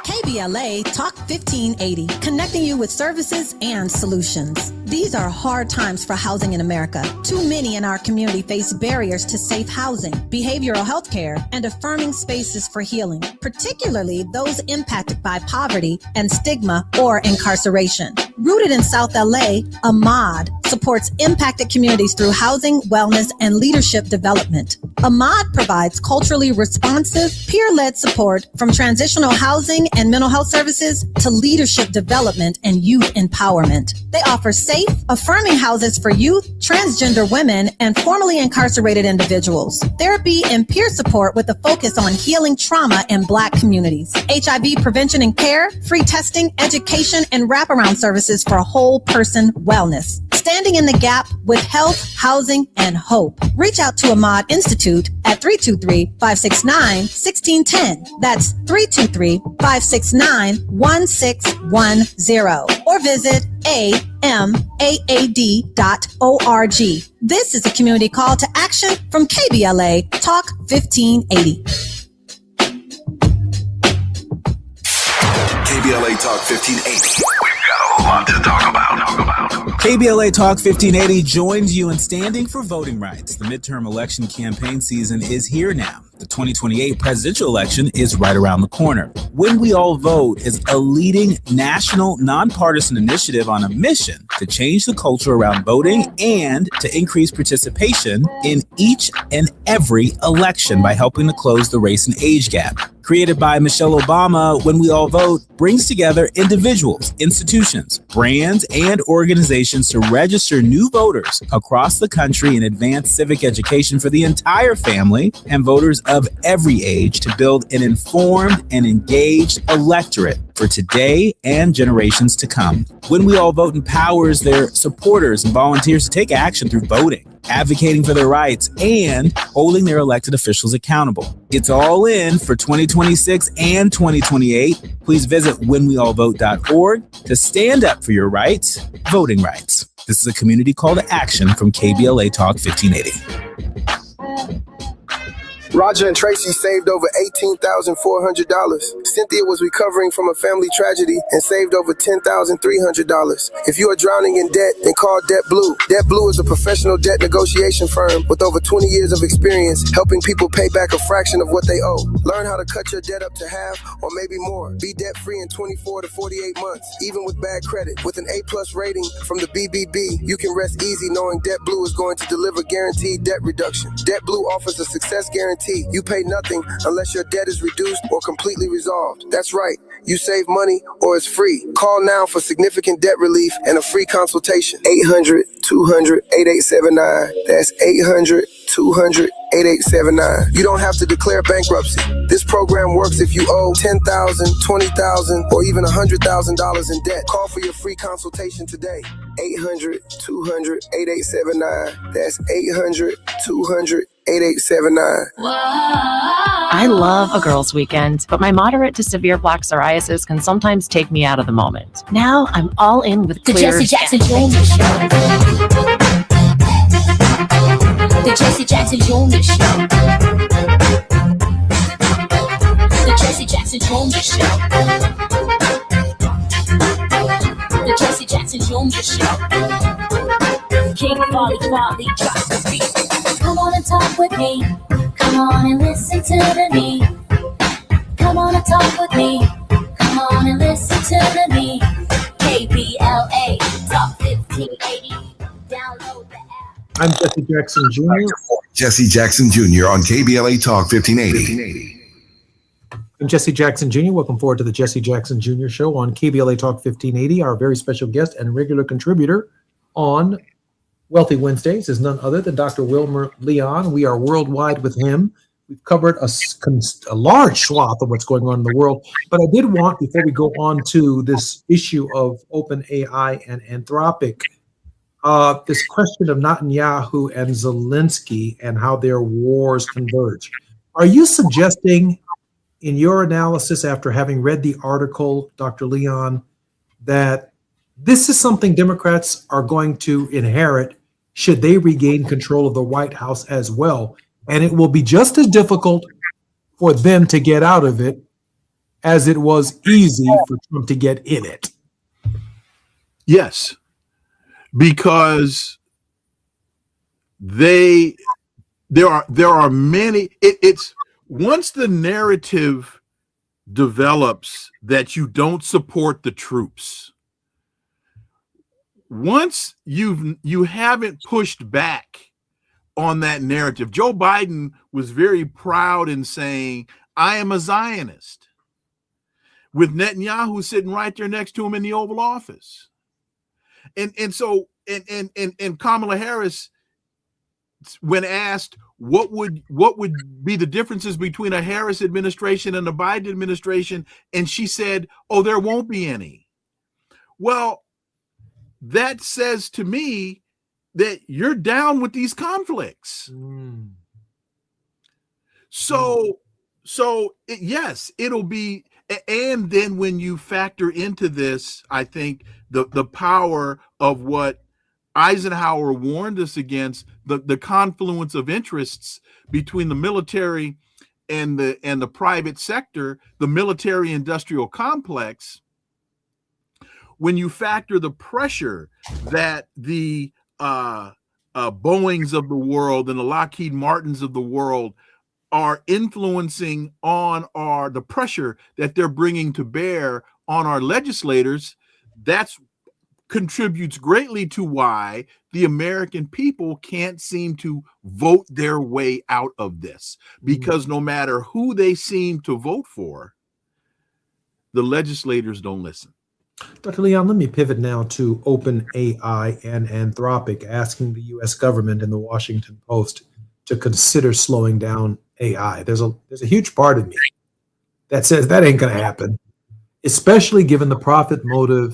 KBLA Talk 1580, connecting you with services and solutions. These are hard times for housing in America. Too many in our community face barriers to safe housing, behavioral health care, and affirming spaces for healing, particularly those impacted by poverty and stigma or incarceration. Rooted in South LA, Ahmad supports impacted communities through housing, wellness, and leadership development. Ahmad provides culturally responsive, peer-led support from transitional housing and mental health services to leadership development and youth empowerment. They offer safe, affirming houses for youth, transgender women, and formerly incarcerated individuals. Therapy and peer support with a focus on healing trauma in Black communities. HIV prevention and care, free testing, education, and wraparound services for whole person wellness. Standing in the gap with health, housing, and hope. Reach out to Ahmad Institute at 323-569-1610. That's 323-569-1610. Or visit amaad.org. This is a community call to action from KBLA Talk 1580. KBLA Talk 1580. We've got a lot to talk about. KBLA Talk 1580 joins you in standing for voting rights. The midterm election campaign season is here now. The 2028 presidential election is right around the corner. When We All Vote is a leading national nonpartisan initiative on a mission to change the culture around voting and to increase participation in each and every election by helping to close the race and age gap. Created by Michelle Obama, When We All Vote brings together individuals, institutions, brands, and organizations to register new voters across the country and advance civic education for the entire family and voters of every age to build an informed and engaged electorate for today and generations to come. When We All Vote empowers their supporters and volunteers to take action through voting, advocating for their rights, and holding their elected officials accountable. It's all in for 2026 and 2028. Please visit whenweallvote.org to stand up for your rights, voting rights. This is a community call to action from KBLA Talk 1580. Roger and Tracy saved over $18,400. Cynthia was recovering from a family tragedy and saved over $10,300. If you are drowning in debt, then call Debt Blue. Debt Blue is a professional debt negotiation firm with over 20 years of experience helping people pay back a fraction of what they owe. Learn how to cut your debt up to half or maybe more. Be debt-free in 24 to 48 months, even with bad credit. With an A+ rating from the BBB, you can rest easy knowing Debt Blue is going to deliver guaranteed debt reduction. Debt Blue offers a success guarantee. You pay nothing unless your debt is reduced or completely resolved. That's right. You save money or it's free. Call now for significant debt relief and a free consultation. 800-200-8879. That's 800-200-8879. You don't have to declare bankruptcy. This program works if you owe $10,000, $20,000, or even $100,000 in debt. Call for your free consultation today. 800-200-8879. That's 800-200-8879. I love a girls' weekend, but my moderate to severe plaque psoriasis can sometimes take me out of the moment. Now I'm all in with The Clear Jesse Jackson Skin. Jr. Show. The Jesse Jackson Jr. Show. The Jesse Jackson Jr. Show. The Jesse Jackson Jr. Show. King Folly drops the beat. Come on and talk with me. Come on and listen to me. Come on and talk with me. Come on and listen to me. KBLA Talk 1580. Download the app. I'm Jesse Jackson Jr. Jesse Jackson Jr. on KBLA Talk 1580. I'm Jesse Jackson Jr. Welcome forward to the Jesse Jackson Jr. Show on KBLA Talk 1580. Our very special guest and regular contributor on Wealthy Wednesdays is none other than Dr. Wilmer Leon. We are worldwide with him. We've covered a large swath of what's going on in the world. But I did want, before we go on to this issue of OpenAI and Anthropic, this question of Netanyahu and Zelensky and how their wars converge. Are you suggesting in your analysis after having read the article, Dr. Leon, that this is something Democrats are going to inherit should they regain control of the White House as well? And it will be just as difficult for them to get out of it as it was easy for Trump to get in it. Yes, because there are many. It's once the narrative develops that you don't support the troops, once you haven't pushed back on that narrative. Joe Biden was very proud in saying, I am a Zionist, with Netanyahu sitting right there next to him in the Oval Office. And so Kamala Harris, when asked what would be the differences between a Harris administration and a Biden administration, and she said, oh, there won't be any. Well, that says to me that you're down with these conflicts. So yes, it'll be, and then when you factor into this, I think the power of what Eisenhower warned us against, the confluence of interests between the military and the private sector, the military industrial complex. When you factor the pressure that the Boeings of the world and the Lockheed Martins of the world are influencing on the pressure that they're bringing to bear on our legislators, that's contributes greatly to why the American people can't seem to vote their way out of this, because no matter who they seem to vote for, the legislators don't listen. Dr. Leon, let me pivot now to OpenAI and Anthropic asking the U.S. government in the Washington Post to consider slowing down AI. There's a huge part of me that says that ain't going to happen, especially given the profit motive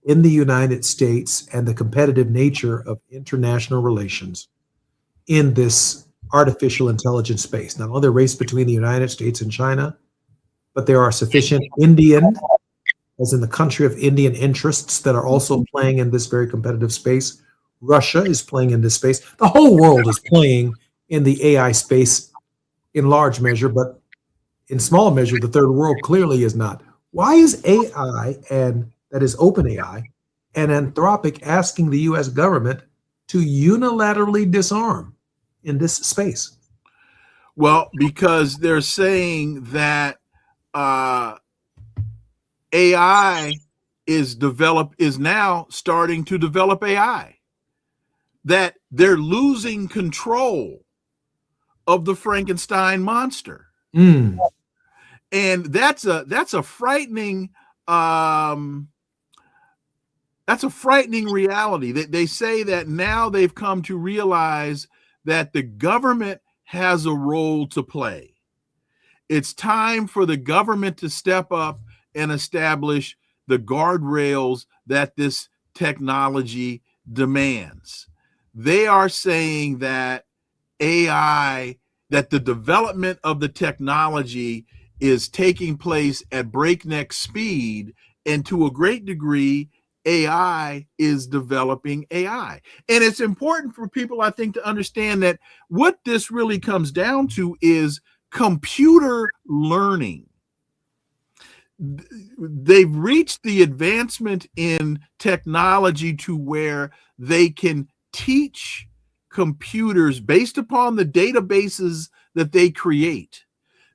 in the United States and the competitive nature of international relations in this artificial intelligence space. Not only the race between the United States and China, but there are sufficient Indian, as in the country of Indian interests, that are also playing in this very competitive space. Russia is playing in this space. The whole world is playing in the AI space in large measure, but in small measure, the third world clearly is not. Why is AI, and that is OpenAI, and Anthropic asking the U.S. government to unilaterally disarm in this space? Well, because they're saying that AI is now starting to develop AI, that they're losing control of the Frankenstein monster. And that's a frightening reality. They say that now they've come to realize that the government has a role to play. It's time for the government to step up and establish the guardrails that this technology demands. They are saying that AI, that the development of the technology is taking place at breakneck speed, and to a great degree, AI is developing AI. And it's important for people, I think, to understand that what this really comes down to is computer learning. They've reached the advancement in technology to where they can teach computers based upon the databases that they create.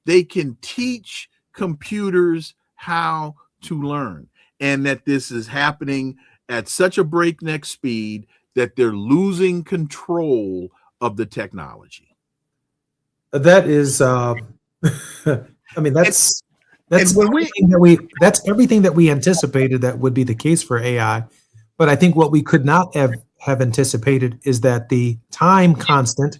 They can teach computers how to learn, and that this is happening at such a breakneck speed that they're losing control of the technology. That is, I mean, that's everything that we anticipated that would be the case for AI. But I think what we could not have anticipated is that the time constant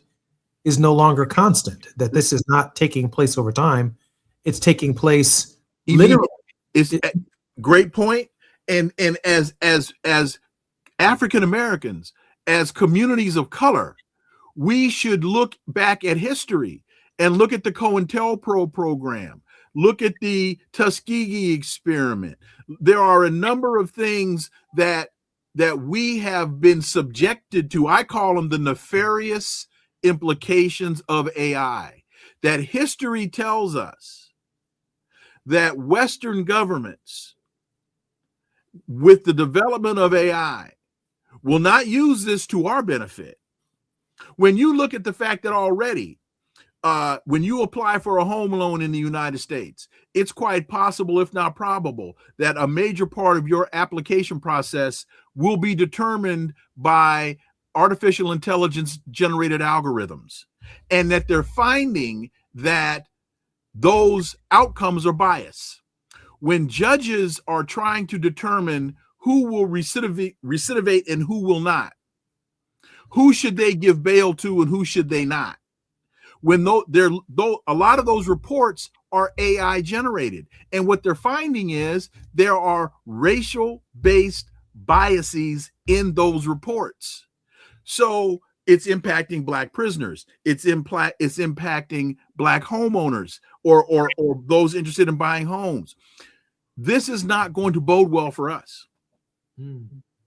is no longer constant, that this is not taking place over time. It's taking place literally. It's great point. And as African Americans, as communities of color, we should look back at history and look at the COINTELPRO program, look at the Tuskegee experiment. There are a number of things that we have been subjected to. I call them the nefarious implications of AI. That history tells us that Western governments, with the development of AI, will not use this to our benefit. When you look at the fact that already, when you apply for a home loan in the United States, it's quite possible, if not probable, that a major part of your application process will be determined by artificial intelligence generated algorithms, and that they're finding that those outcomes are biased. When judges are trying to determine who will recidivate and who will not, who should they give bail to and who should they not? When a lot of those reports are AI generated, and what they're finding is there are racial-based biases in those reports. So it's impacting Black prisoners. It's impacting Black homeowners or those interested in buying homes. This is not going to bode well for us.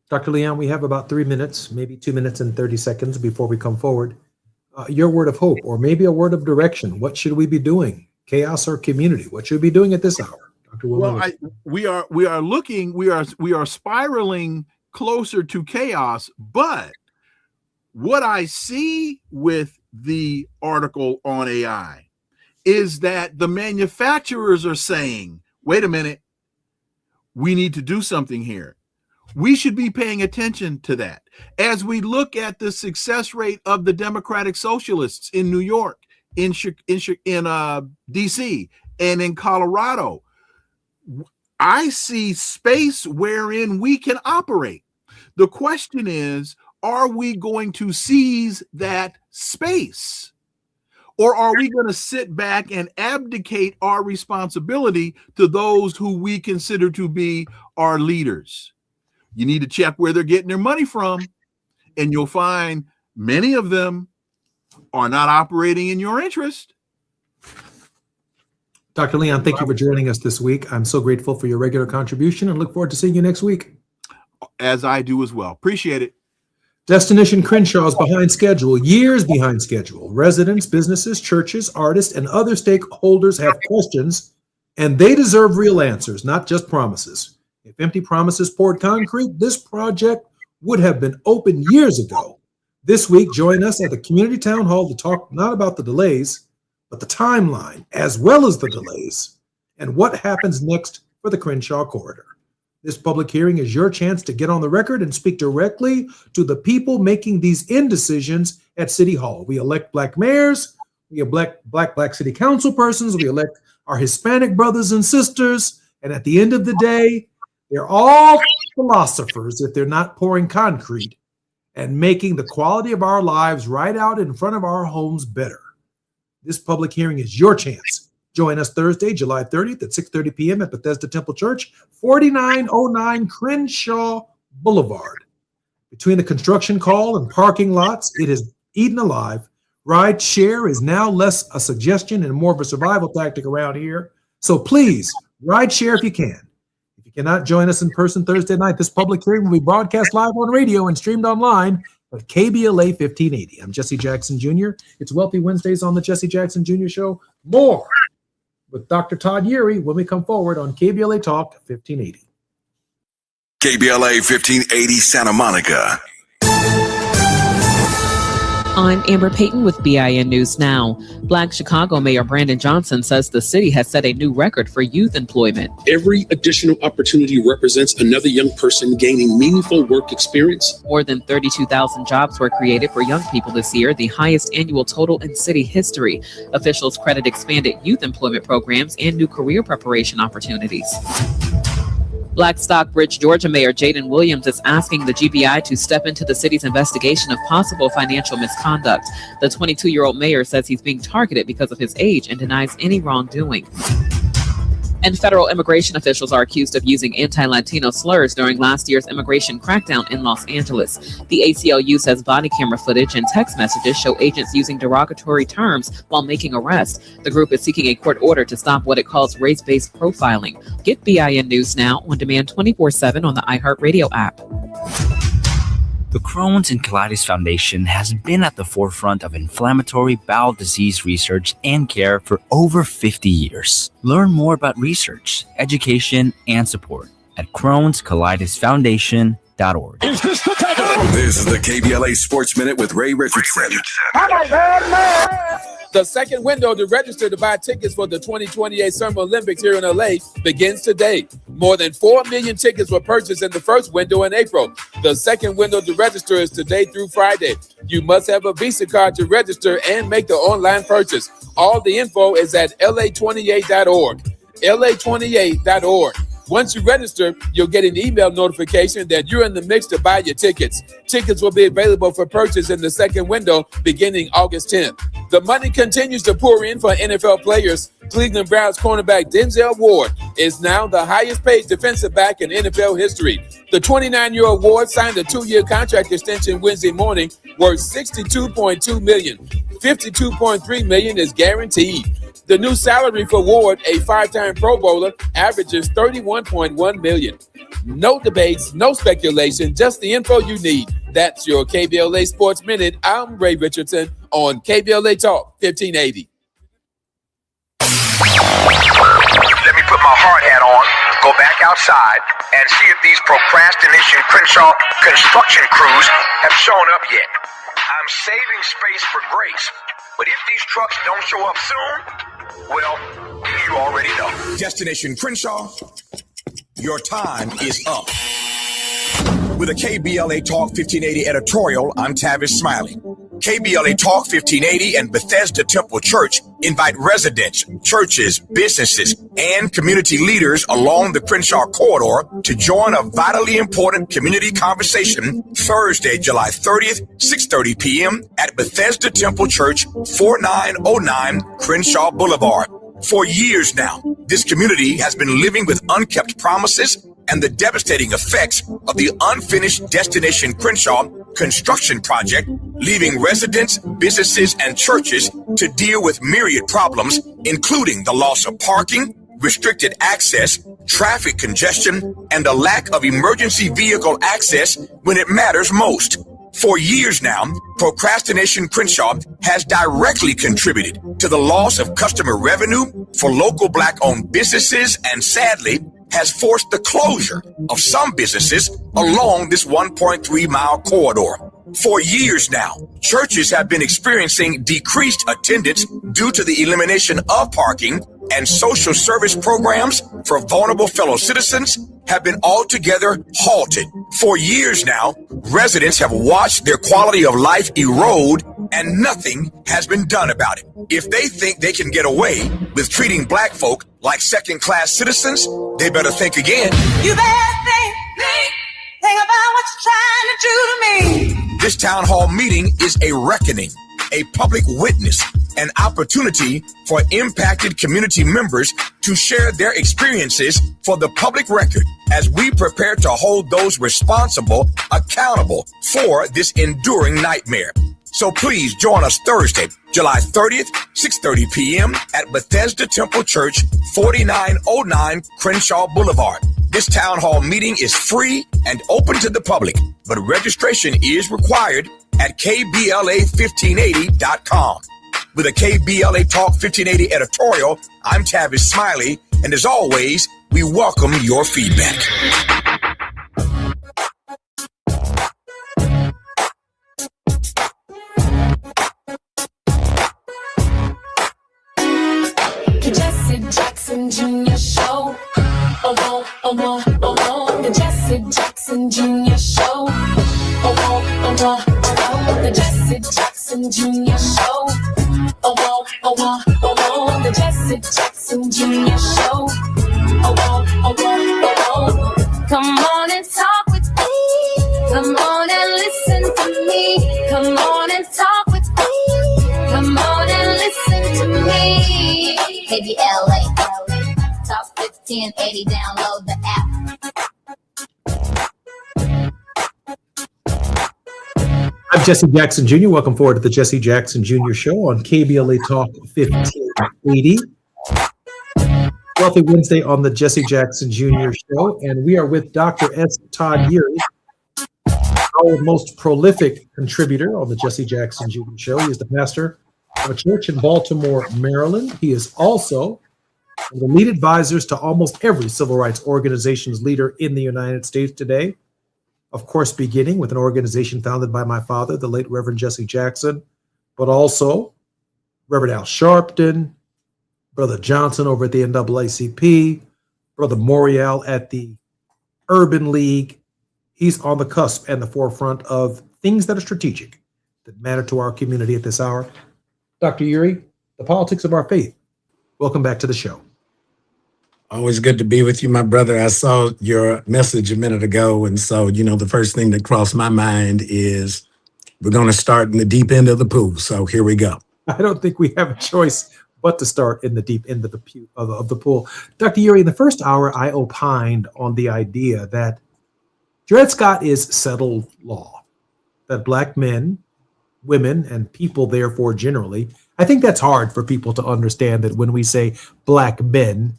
Dr. Leon, we have about 3 minutes, maybe 2 minutes and 30 seconds before we come forward. Your word of hope, or maybe a word of direction. What should we be doing? Chaos or community? What should we be doing at this hour, Dr. Williams? Well, we are spiraling closer to chaos. But what I see with the article on AI is that the manufacturers are saying, "Wait a minute, we need to do something here." We should be paying attention to that. As we look at the success rate of the Democratic Socialists in New York, in DC, and in Colorado, I see space wherein we can operate. The question is, are we going to seize that space? Or are we going to sit back and abdicate our responsibility to those who we consider to be our leaders? You need to check where they're getting their money from, and you'll find many of them are not operating in your interest. Dr. Leon, thank you for joining us this week. I'm so grateful for your regular contribution and look forward to seeing you next week. As I do as well. Appreciate it. Destination Crenshaw is behind schedule, years behind schedule. Residents, businesses, churches, artists, and other stakeholders have questions, and they deserve real answers, not just promises. If empty promises poured concrete, this project would have been open years ago. This week, join us at the Community Town Hall to talk not about the delays, but the timeline, as well as the delays, and what happens next for the Crenshaw Corridor. This public hearing is your chance to get on the record and speak directly to the people making these indecisions at City Hall. We elect Black mayors, we elect Black city council persons, we elect our Hispanic brothers and sisters, and at the end of the day, they're all philosophers if they're not pouring concrete and making the quality of our lives right out in front of our homes better. This public hearing is your chance. Join us Thursday, July 30th at 6:30 p.m. at Bethesda Temple Church, 4909 Crenshaw Boulevard. Between the construction call and parking lots, it is eaten alive. Ride share is now less a suggestion and more of a survival tactic around here. So please, ride share if you can. If you cannot join us in person Thursday night, this public hearing will be broadcast live on radio and streamed online at KBLA 1580. I'm Jesse Jackson Jr. It's Wealthy Wednesdays on the Jesse Jackson Jr. Show. More with Dr. Todd Yeary when we come forward on KBLA Talk 1580. KBLA 1580 Santa Monica. I'm Amber Payton with BIN News Now. Black Chicago Mayor Brandon Johnson says the city has set a new record for youth employment. Every additional opportunity represents another young person gaining meaningful work experience. More than 32,000 jobs were created for young people this year, the highest annual total in city history. Officials credit expanded youth employment programs and new career preparation opportunities. Black Stockbridge, Georgia Mayor Jaden Williams is asking the GBI to step into the city's investigation of possible financial misconduct. The 22-year-old mayor says he's being targeted because of his age and denies any wrongdoing. And federal immigration officials are accused of using anti-Latino slurs during last year's immigration crackdown in Los Angeles. The ACLU says body camera footage and text messages show agents using derogatory terms while making arrests. The group is seeking a court order to stop what it calls race-based profiling. Get BIN News Now on demand 24/7 on the iHeartRadio app. The Crohn's and Colitis Foundation has been at the forefront of inflammatory bowel disease research and care for over 50 years. Learn more about research, education, and support at Crohn'sColitisFoundation.org. This is the KBLA Sports Minute with Ray Richardson. The second window to register to buy tickets for the 2028 Summer Olympics here in LA begins today. More than 4 million tickets were purchased in the first window in April. The second window to register is today through Friday. You must have a Visa card to register and make the online purchase. All the info is at la28.org. la28.org. Once you register, you'll get an email notification that you're in the mix to buy your tickets. Tickets will be available for purchase in the second window beginning August 10th. The money continues to pour in for NFL players. Cleveland Browns cornerback Denzel Ward is now the highest paid defensive back in NFL history. The 29-year-old Ward signed a 2-year contract extension Wednesday morning worth $62.2 million. $52.3 million is guaranteed. The new salary for Ward, a 5-time Pro Bowler, averages $31.1 million. No debates, no speculation, just the info you need. That's your KBLA Sports Minute. I'm Ray Richardson on KBLA Talk 1580. Let me put my hard hat on, go back outside, and see if these procrastination Crenshaw construction crews have shown up yet. I'm saving space for grace, but if these trucks don't show up soon, well, you already know. Destination Crenshaw, your time is up. With a KBLA Talk 1580 editorial, I'm Tavis Smiley. KBLA Talk 1580 and Bethesda Temple Church invite residents, churches, businesses, and community leaders along the Crenshaw corridor to join a vitally important community conversation Thursday, July 30th, 6:30 p.m. at Bethesda Temple Church, 4909 Crenshaw Boulevard. For years now, this community has been living with unkept promises and the devastating effects of the unfinished Destination Crenshaw construction project, leaving residents, businesses, and churches to deal with myriad problems, including the loss of parking, restricted access, traffic congestion, and a lack of emergency vehicle access when it matters most. For years now, Procrastination Crenshaw has directly contributed to the loss of customer revenue for local Black-owned businesses and, sadly, has forced the closure of some businesses along this 1.3-mile corridor. For years now, churches have been experiencing decreased attendance due to the elimination of parking, and social service programs for vulnerable fellow citizens have been altogether halted. For years now, residents have watched their quality of life erode, and nothing has been done about it. If they think they can get away with treating Black folk like second-class citizens, they better think again. You better think about what you're trying to do to me. This town hall meeting is a reckoning, a public witness, an opportunity for impacted community members to share their experiences for the public record as we prepare to hold those responsible accountable for this enduring nightmare. So please join us Thursday, July 30th, 6:30 p.m. at Bethesda Temple Church, 4909 Crenshaw Boulevard. This town hall meeting is free and open to the public, but registration is required at KBLA1580.com. With a KBLA Talk 1580 editorial, I'm Tavis Smiley, and as always, we welcome your feedback. The Jesse Jackson Jr. Show. Oh, oh, oh, oh, oh, oh. The Jesse Jackson Jr. Show. Oh, oh, oh, oh, oh. The Jesse Jackson Jr. Show. Oh, oh, oh, oh, oh, oh. The Jesse Jackson Jr. Show. Oh, oh, oh, oh, oh. Come on and talk with me. Come on and listen to me. Come on and talk with me. Come on and listen to me. KBLA Talk 1580. Download the app. I'm Jesse Jackson Jr. Welcome forward to the Jesse Jackson Jr. Show on KBLA Talk 1580. Wealthy Wednesday on the Jesse Jackson Jr. Show, and we are with Dr. S. Todd Eury, our most prolific contributor on the Jesse Jackson Jr. Show. He is the pastor of a church in Baltimore, Maryland. He is also one of the lead advisors to almost every civil rights organization's leader in the United States today. Of course, beginning with an organization founded by my father, the late Reverend Jesse Jackson, but also Reverend Al Sharpton, Brother Johnson over at the NAACP, Brother Morial at the Urban League. He's on the cusp and the forefront of things that are strategic, that matter to our community at this hour. Dr. Eury, the politics of our faith. Welcome back to the show. Always good to be with you, my brother. I saw your message a minute ago, and so, the first thing that crossed my mind is we're going to start in the deep end of the pool. So here we go. I don't think we have a choice but to start in the deep end of the pool. Dr. Eury, in the first hour, I opined on the idea that Dred Scott is settled law, that Black men, women, and people, therefore, generally, I think that's hard for people to understand that when we say Black men,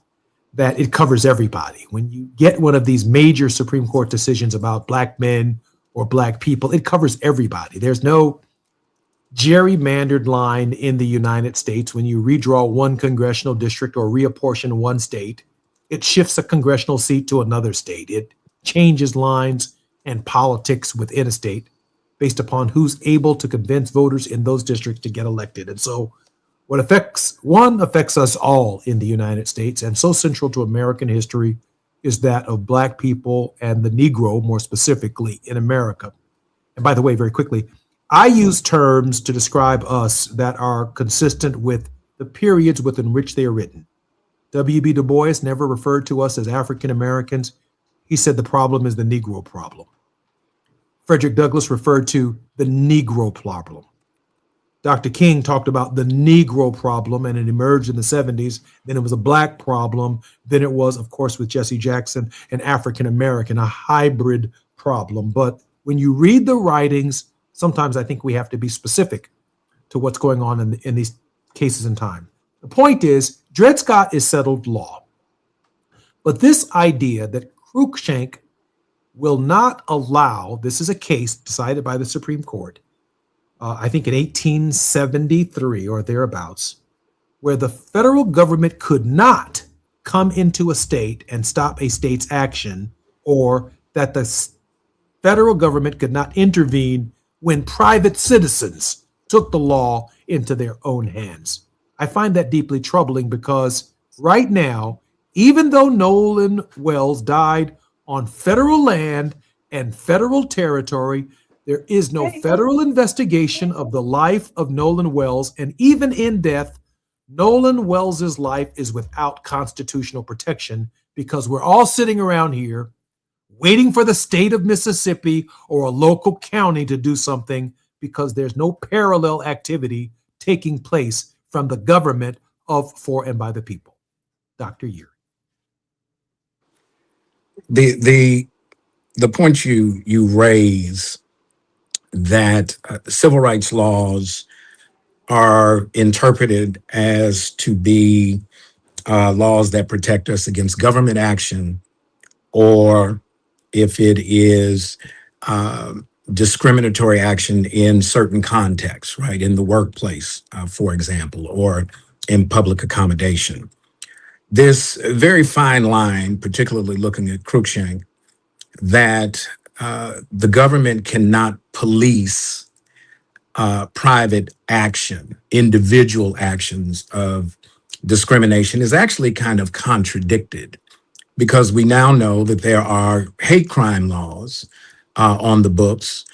that it covers everybody. When you get one of these major Supreme Court decisions about Black men or Black people, it covers everybody. There's no gerrymandered line in the United States. When you redraw one congressional district or reapportion one state, it shifts a congressional seat to another state. It changes lines and politics within a state based upon who's able to convince voters in those districts to get elected. And so what affects us all in the United States, and so central to American history, is that of Black people and the Negro, more specifically, in America. And by the way, very quickly, I use terms to describe us that are consistent with the periods within which they are written. W.B. Du Bois never referred to us as African Americans. He said the problem is the Negro problem. Frederick Douglass referred to the Negro problem. Dr. King talked about the Negro problem, and it emerged in the 70s. Then it was a Black problem. Then it was, of course, with Jesse Jackson, an African American, a hybrid problem. But when you read the writings, sometimes I think we have to be specific to what's going on in these cases in time. The point is, Dred Scott is settled law. But this idea that Cruikshank will not allow, this is a case decided by the Supreme Court, I think in 1873 or thereabouts, where the federal government could not come into a state and stop a state's action, or that the federal government could not intervene when private citizens took the law into their own hands. I find that deeply troubling because right now, even though Nolan Wells died on federal land and federal territory, there is no federal investigation of the life of Nolan Wells, and even in death, Nolan Wells's life is without constitutional protection because we're all sitting around here waiting for the state of Mississippi or a local county to do something because there's no parallel activity taking place from the government of, for, and by the people. Dr. Eury. The point you raise that civil rights laws are interpreted as to be laws that protect us against government action or if it is discriminatory action in certain contexts, right? In the workplace, for example, or in public accommodation. This very fine line, particularly looking at Cruikshank, that the government cannot police private action, individual actions of discrimination, is actually kind of contradicted, because we now know that there are hate crime laws on the books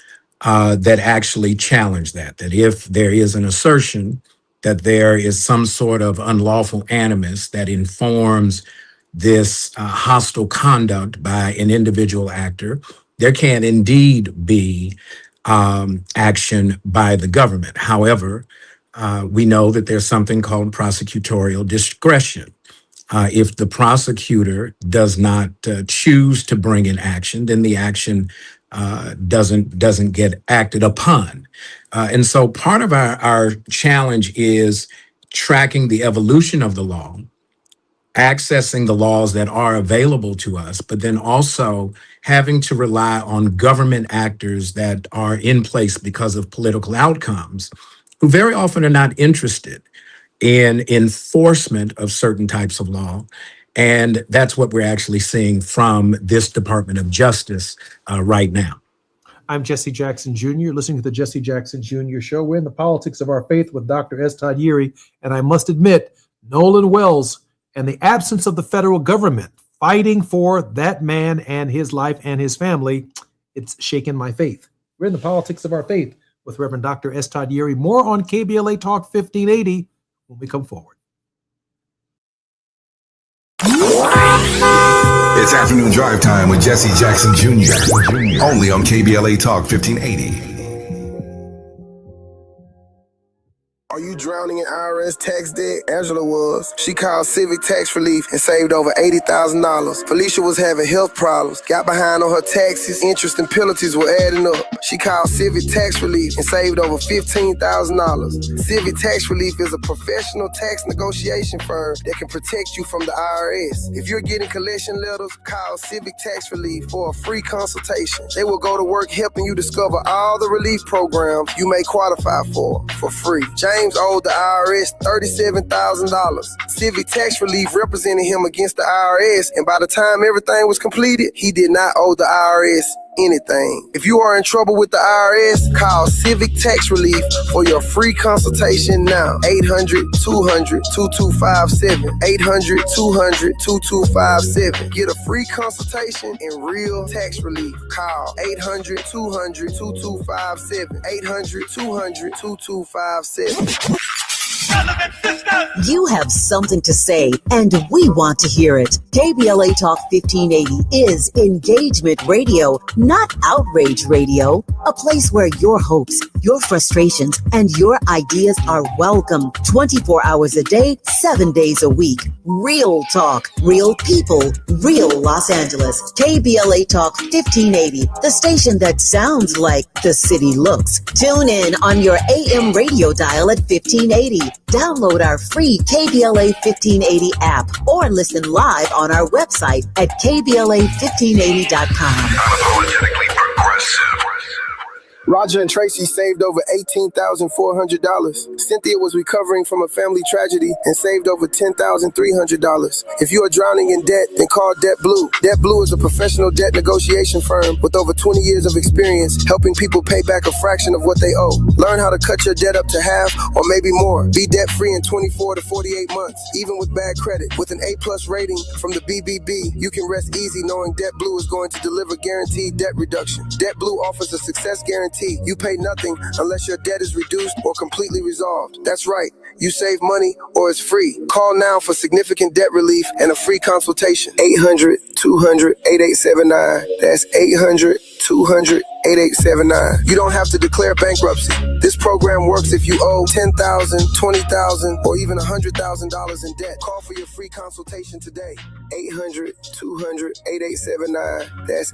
that actually challenge that if there is an assertion that there is some sort of unlawful animus that informs this hostile conduct by an individual actor, there can indeed be action by the government. However, we know that there's something called prosecutorial discretion. If the prosecutor does not choose to bring in action, then the action doesn't get acted upon. And so part of our challenge is tracking the evolution of the law, accessing the laws that are available to us, but then also having to rely on government actors that are in place because of political outcomes, who very often are not interested in enforcement of certain types of law. And that's what we're actually seeing from this Department of Justice right now. I'm Jesse Jackson Jr., listening to the Jesse Jackson Jr. Show. We're in the politics of our faith with Dr. S. Todd Yeary. And I must admit, Nolan Wells and the absence of the federal government fighting for that man and his life and his family, it's shaken my faith. We're in the politics of our faith with Reverend Dr. S. Todd Yeary. More on KBLA Talk 1580 when we come forward. It's afternoon drive time with Jesse Jackson Jr. Only on KBLA Talk 1580. Are you drowning in IRS tax debt? Angela was. She called Civic Tax Relief and saved over $80,000. Felicia was having health problems, got behind on her taxes, interest and penalties were adding up. She called Civic Tax Relief and saved over $15,000. Civic Tax Relief is a professional tax negotiation firm that can protect you from the IRS. If you're getting collection letters, call Civic Tax Relief for a free consultation. They will go to work helping you discover all the relief programs you may qualify for free. James owed the IRS $37,000. Civic Tax Relief represented him against the IRS, and by the time everything was completed, he did not owe the IRS anything. If you are in trouble with the IRS, call Civic Tax Relief for your free consultation now. 800-200-2257. 800-200-2257. Get a free consultation and real tax relief. Call 800-200-2257. 800-200-2257. You have something to say, and we want to hear it. KBLA Talk 1580 is engagement radio, not outrage radio. A place where your hopes, your frustrations, and your ideas are welcome. 24 hours a day, 7 days a week. Real talk, real people, real Los Angeles. KBLA Talk 1580, the station that sounds like the city looks. Tune in on your AM radio dial at 1580. Download our free KBLA 1580 app or listen live on our website at KBLA1580.com. Unapologetically progressive. Roger and Tracy saved over $18,400. Cynthia was recovering from a family tragedy and saved over $10,300. If you are drowning in debt, then call Debt Blue. Debt Blue is a professional debt negotiation firm with over 20 years of experience helping people pay back a fraction of what they owe. Learn how to cut your debt up to half or maybe more. Be debt-free in 24 to 48 months, even with bad credit. With an A+ rating from the BBB, you can rest easy knowing Debt Blue is going to deliver guaranteed debt reduction. Debt Blue offers a success guarantee. You pay nothing unless your debt is reduced or completely resolved. That's right. You save money or it's free. Call now for significant debt relief and a free consultation. 800-200-8879. That's 800-200-8879. You don't have to declare bankruptcy. This program works if you owe $10,000, $20,000, or even $100,000 in debt. Call for your free consultation today. 800-200-8879. That's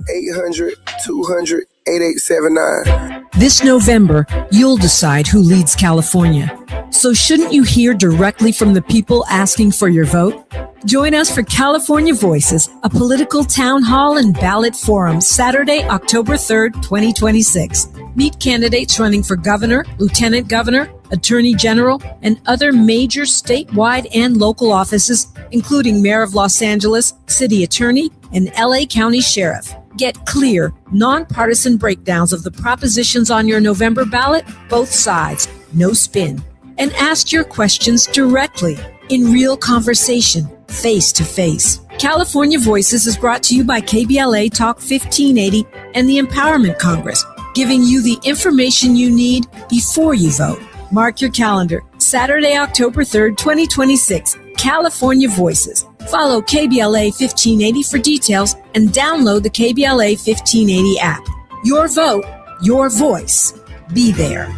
800-200-8879. This November, you'll decide who leads California. So shouldn't you hear directly from the people asking for your vote? Join us for California Voices, a political town hall and ballot forum, Saturday, October 3rd, 2026. Meet candidates running for governor, lieutenant governor, attorney general, and other major statewide and local offices, including Mayor of Los Angeles, city attorney, and LA County Sheriff. Get clear, nonpartisan breakdowns of the propositions on your November ballot, both sides, no spin. And ask your questions directly, in real conversation, face to face. California Voices is brought to you by KBLA Talk 1580 and the Empowerment Congress, giving you the information you need before you vote. Mark your calendar, Saturday, October 3rd, 2026, California Voices. Follow KBLA 1580 for details and download the KBLA 1580 app. Your vote, your voice. Be there.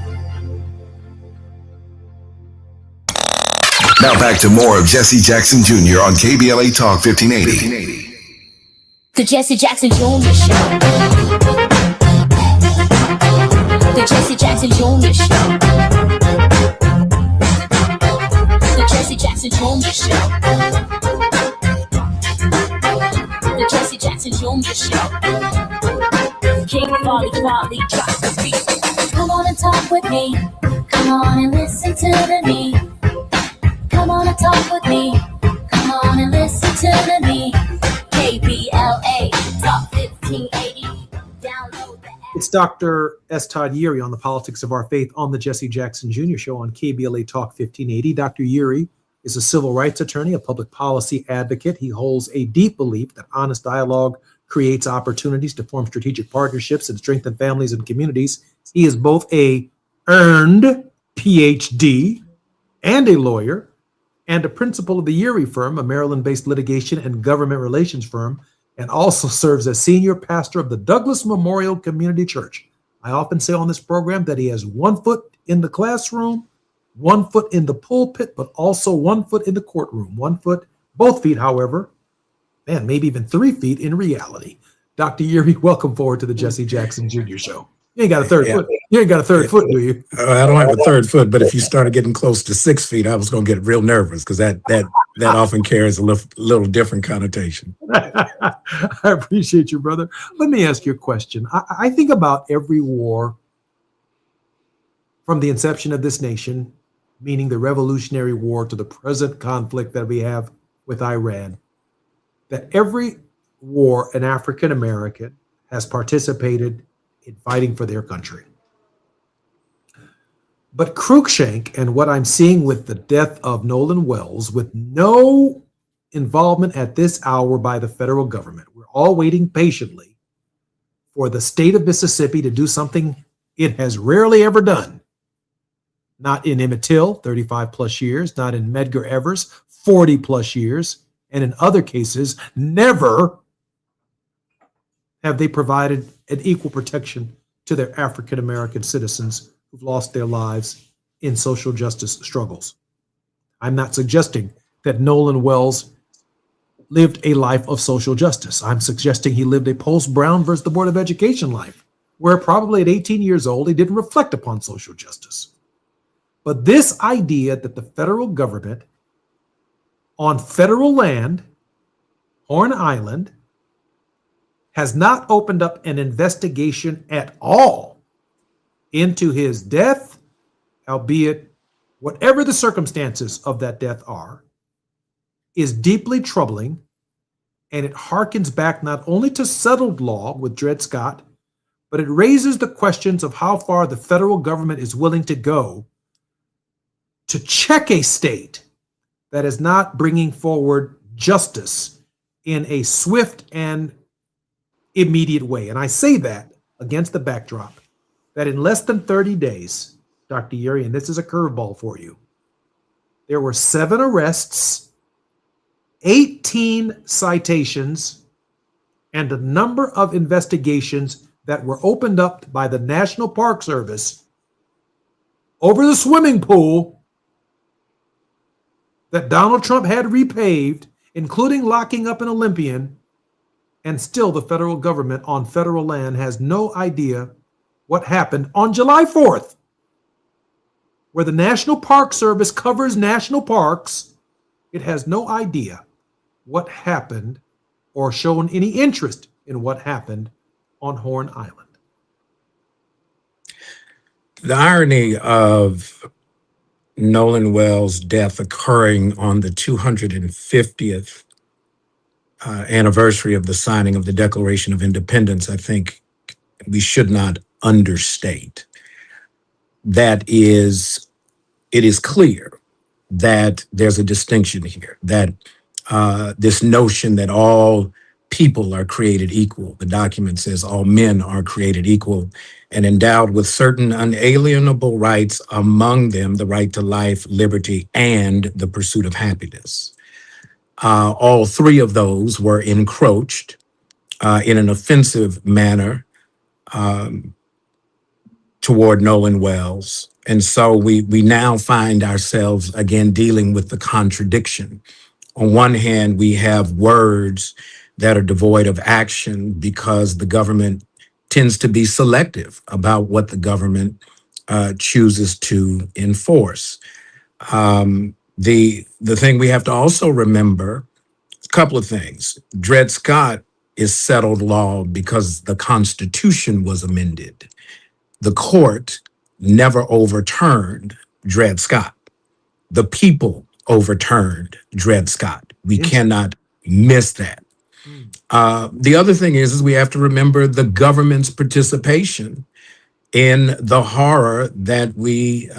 Now back to more of Jesse Jackson Jr. on KBLA Talk 1580. The Jesse Jackson Jr. Show. The Jesse Jackson Jr. Show. The Jesse Jackson Jr. Show. The Jesse Jackson Jr. Show. King Folly drops the beat. Come on and talk with me. Come on and listen to the me. Come on and talk with me. Come on and listen to the me. KBLA Talk 1580. Download the app. It's Dr. S. Todd Yeary on the politics of our faith on the Jesse Jackson Jr. Show on KBLA Talk 1580. Dr. Yeary is a civil rights attorney, a public policy advocate. He holds a deep belief that honest dialogue creates opportunities to form strategic partnerships and strengthen families and communities. He is both a earned PhD and a lawyer, and a principal of the Yeary firm, a Maryland-based litigation and government relations firm, and also serves as senior pastor of the Douglas Memorial Community Church. I often say on this program that he has 1 foot in the classroom, 1 foot in the pulpit, but also 1 foot in the courtroom. 1 foot, both feet, however, and maybe even 3 feet in reality. Dr. Yeary, welcome forward to the Jesse Jackson Jr. Show. You ain't got a third foot. You ain't got a third foot, do you? I don't have a third foot, but if you started getting close to 6 feet, I was going to get real nervous because that often carries a little different connotation. I appreciate you, brother. Let me ask you a question. I think about every war from the inception of this nation, meaning the Revolutionary War, to the present conflict that we have with Iran, that every war an African American has participated in fighting for their country. But Cruikshank and what I'm seeing with the death of Nolan Wells, with no involvement at this hour by the federal government, we're all waiting patiently for the state of Mississippi to do something it has rarely ever done. Not in Emmett Till, 35 plus years, not in Medgar Evers, 40 plus years, and in other cases, never have they provided an equal protection to their African American citizens who've lost their lives in social justice struggles. I'm not suggesting that Nolan Wells lived a life of social justice. I'm suggesting he lived a post-Brown versus the Board of Education life, where probably at 18 years old, he didn't reflect upon social justice. But this idea that the federal government on federal land, Horn Island, has not opened up an investigation at all into his death, albeit whatever the circumstances of that death are, is deeply troubling, and it harkens back not only to settled law with Dred Scott, but it raises the questions of how far the federal government is willing to go to check a state that is not bringing forward justice in a swift and immediate way. And I say that against the backdrop that in less than 30 days, Dr. Yeary, and this is a curveball for you, there were 7 arrests, 18 citations, and a number of investigations that were opened up by the National Park Service over the swimming pool that Donald Trump had repaved, including locking up an Olympian. And still the federal government on federal land has no idea what happened on July 4th. where the National Park Service covers national parks, it has no idea what happened or shown any interest in what happened on Horn Island. The irony of Nolan Wells' death occurring on the 250th anniversary of the signing of the Declaration of Independence, I think we should not understate. It is clear that there's a distinction here, that this notion that all people are created equal. The document says all men are created equal and endowed with certain unalienable rights, among them the right to life, liberty, and the pursuit of happiness. All three of those were encroached in an offensive manner toward Nolan Wells. And so we now find ourselves again dealing with the contradiction. On one hand, we have words that are devoid of action because the government tends to be selective about what the government chooses to enforce. The thing we have to also remember, a couple of things. Dred Scott is settled law because the Constitution was amended. The court never overturned Dred Scott. The people overturned Dred Scott. We cannot miss that. The other thing is we have to remember the government's participation in the horror that we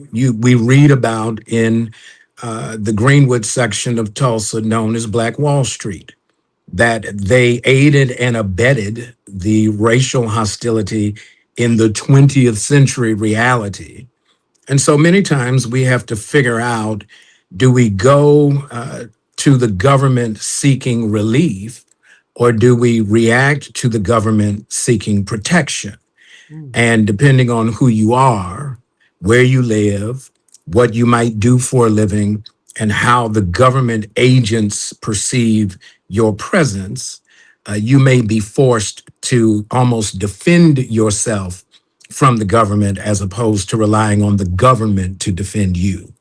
read about in the Greenwood section of Tulsa known as Black Wall Street, that they aided and abetted the racial hostility in the 20th century reality. And so many times we have to figure out, do we go to the government seeking relief, or do we react to the government seeking protection? And depending on who you are, where you live, what you might do for a living, and how the government agents perceive your presence, you may be forced to almost defend yourself from the government as opposed to relying on the government to defend you.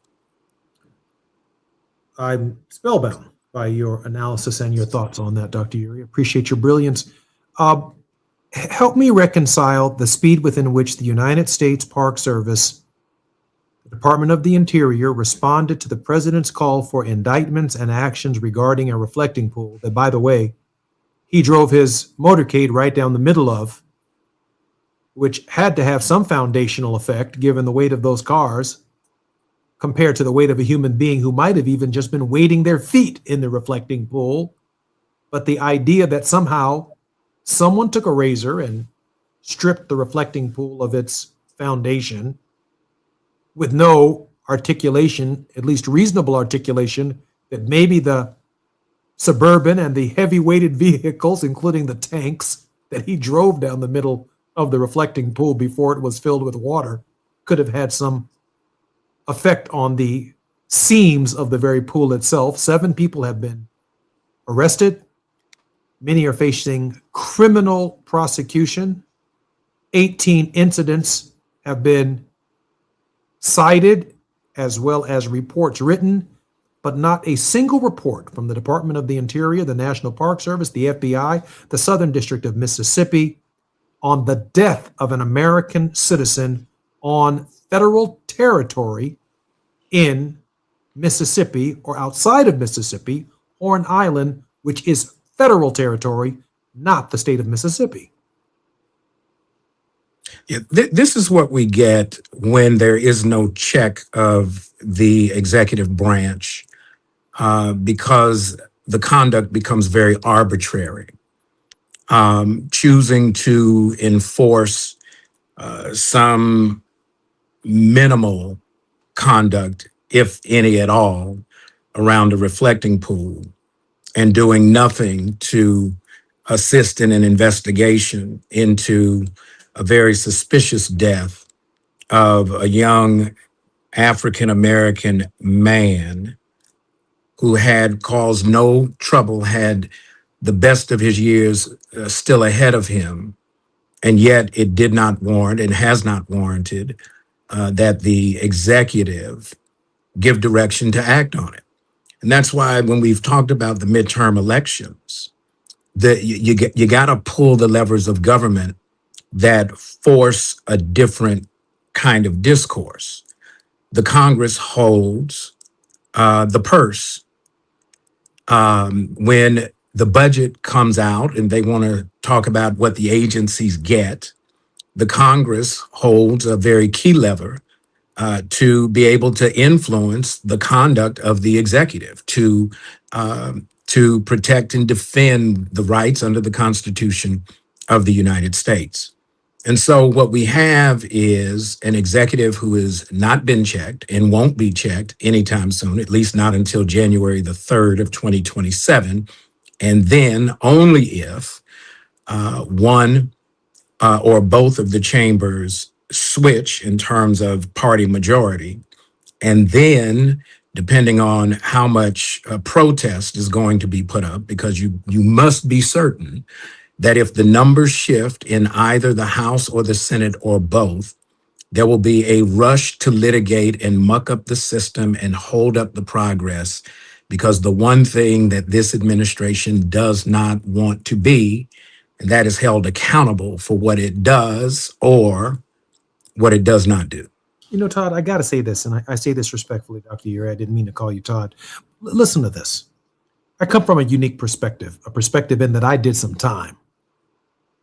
I'm spellbound by your analysis and your thoughts on that, Dr. Uri. Appreciate your brilliance. Help me reconcile the speed within which the United States Park Service, the Department of the Interior, responded to the president's call for indictments and actions regarding a reflecting pool that, by the way, he drove his motorcade right down the middle of, which had to have some foundational effect given the weight of those cars compared to the weight of a human being who might have even just been wading their feet in the reflecting pool. But the idea that somehow someone took a razor and stripped the reflecting pool of its foundation with no articulation, at least reasonable articulation, that maybe the Suburban and the heavy-weighted vehicles, including the tanks that he drove down the middle of the reflecting pool before it was filled with water, could have had some effect on the seams of the very pool itself. 7 people have been arrested. Many are facing criminal prosecution. 18 incidents have been cited, as well as reports written, but not a single report from the Department of the Interior, the National Park Service, the FBI, the Southern District of Mississippi on the death of an American citizen on federal territory in Mississippi or outside of Mississippi, Horn Island, which is federal territory, not the state of Mississippi. Yeah, this is what we get when there is no check of the executive branch, because the conduct becomes very arbitrary. Choosing to enforce some minimal conduct, if any at all, around a reflecting pool and doing nothing to assist in an investigation into a very suspicious death of a young African-American man who had caused no trouble, had the best of his years still ahead of him, and yet it did not warrant and has not warranted that the executive give direction to act on it. And that's why when we've talked about the midterm elections, you got to pull the levers of government that force a different kind of discourse. The Congress holds the purse. When the budget comes out and they want to talk about what the agencies get, the Congress holds a very key lever to be able to influence the conduct of the executive, to protect and defend the rights under the Constitution of the United States. And so what we have is an executive who has not been checked and won't be checked anytime soon, at least not until January the 3rd of 2027. And then only if one or both of the chambers switch in terms of party majority. And then depending on how much protest is going to be put up, because you must be certain that if the numbers shift in either the House or the Senate or both, there will be a rush to litigate and muck up the system and hold up the progress, because the one thing that this administration does not want to be, and that is held accountable for what it does or what it does not do. You know, Todd, I got to say this, and I say this respectfully, Dr. Uri. I didn't mean to call you Todd. Listen to this. I come from a unique perspective, a perspective in that I did some time.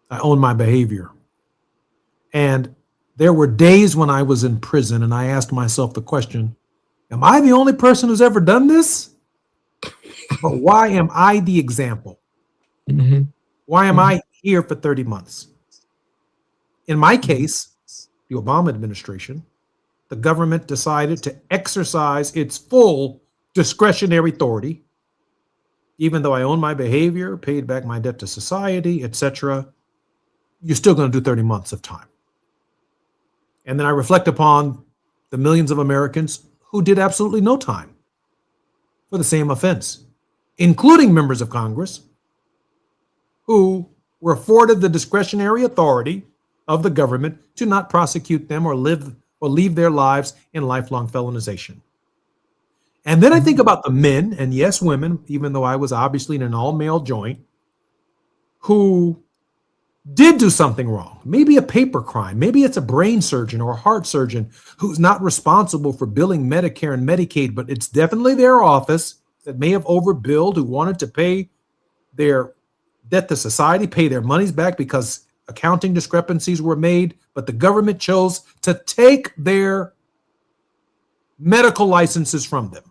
I own my behavior. And there were days when I was in prison and I asked myself the question, am I the only person who's ever done this? But why am I the example? Mm-hmm. Why am I here for 30 months? In my case, the Obama administration, the government decided to exercise its full discretionary authority, even though I own my behavior, paid back my debt to society, etc. You're still going to do 30 months of time. And then I reflect upon the millions of Americans who did absolutely no time for the same offense, including members of Congress who were afforded the discretionary authority of the government to not prosecute them or leave their lives in lifelong felonization. And then I think about the men, and yes, women, even though I was obviously in an all-male joint, who did do something wrong, maybe a paper crime, maybe it's a brain surgeon or a heart surgeon who's not responsible for billing Medicare and Medicaid, but it's definitely their office that may have overbilled, who wanted to pay their debt to society, pay their monies back because accounting discrepancies were made, but the government chose to take their medical licenses from them,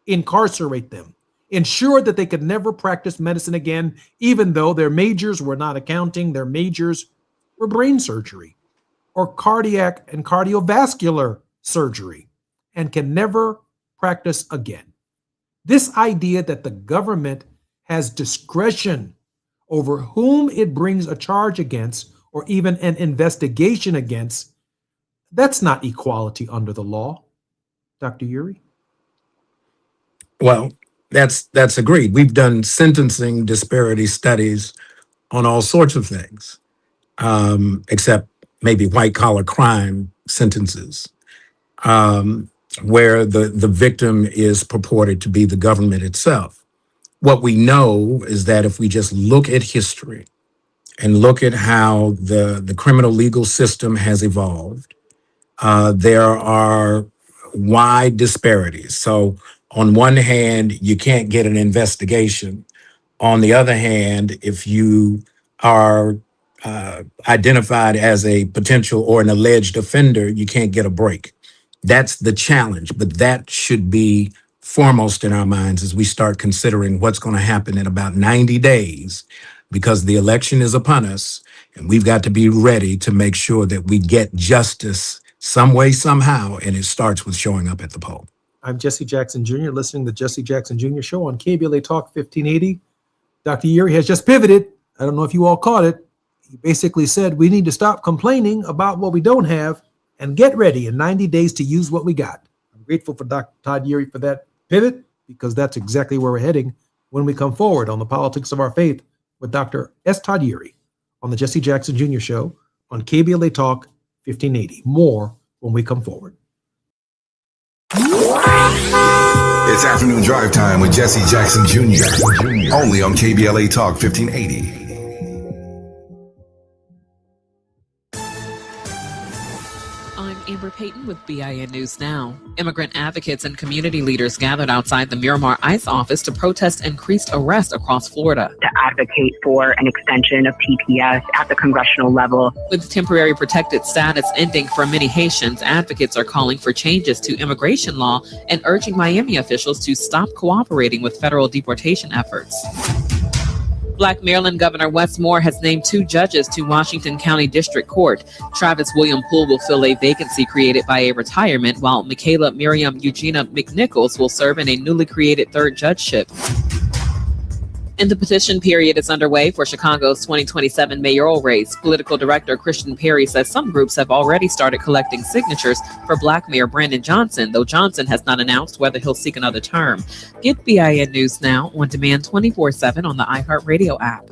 incarcerate them, ensure that they could never practice medicine again, even though their majors were not accounting, their majors were brain surgery or cardiac and cardiovascular surgery, and can never practice again. This idea that the government has discretion over whom it brings a charge against or even an investigation against, that's not equality under the law, Dr. Uri. Well, that's agreed. We've done sentencing disparity studies on all sorts of things, except maybe white-collar crime sentences, where the victim is purported to be the government itself. What we know is that if we just look at history and look at how the criminal legal system has evolved, there are wide disparities. So on one hand, you can't get an investigation. On the other hand, if you are identified as a potential or an alleged offender, you can't get a break. That's the challenge, but that should be foremost in our minds as we start considering what's going to happen in about 90 days, because the election is upon us and we've got to be ready to make sure that we get justice some way, somehow, and it starts with showing up at the poll. I'm Jesse Jackson Jr., listening to the Jesse Jackson Jr. Show on KBLA Talk 1580. Dr. Uri has just pivoted. I don't know if you all caught it. He basically said we need to stop complaining about what we don't have and get ready in 90 days to use what we got. I'm grateful for Dr. Todd Uri for that pivot, because that's exactly where we're heading when we come forward on the Politics of Our Faith with Dr. S. Todd Uri on the Jesse Jackson Jr. Show on KBLA Talk 1580. More when we come forward. It's afternoon drive time with Jesse Jackson Jr. Only on KBLA Talk 1580. I'm Amber Payton with BIN News Now. Immigrant advocates and community leaders gathered outside the Miramar ICE office to protest increased arrests across Florida. To advocate for an extension of TPS at the congressional level. With temporary protected status ending for many Haitians, advocates are calling for changes to immigration law and urging Miami officials to stop cooperating with federal deportation efforts. Black Maryland Governor Wes Moore has named 2 judges to Washington County District Court. Travis William Poole will fill a vacancy created by a retirement, while Michaela Miriam Eugenia McNichols will serve in a newly created 3rd judgeship. And the petition period is underway for Chicago's 2027 mayoral race. Political director Christian Perry says some groups have already started collecting signatures for Black Mayor Brandon Johnson, though Johnson has not announced whether he'll seek another term. Get BIN News Now on demand 24/7 on the iHeartRadio app.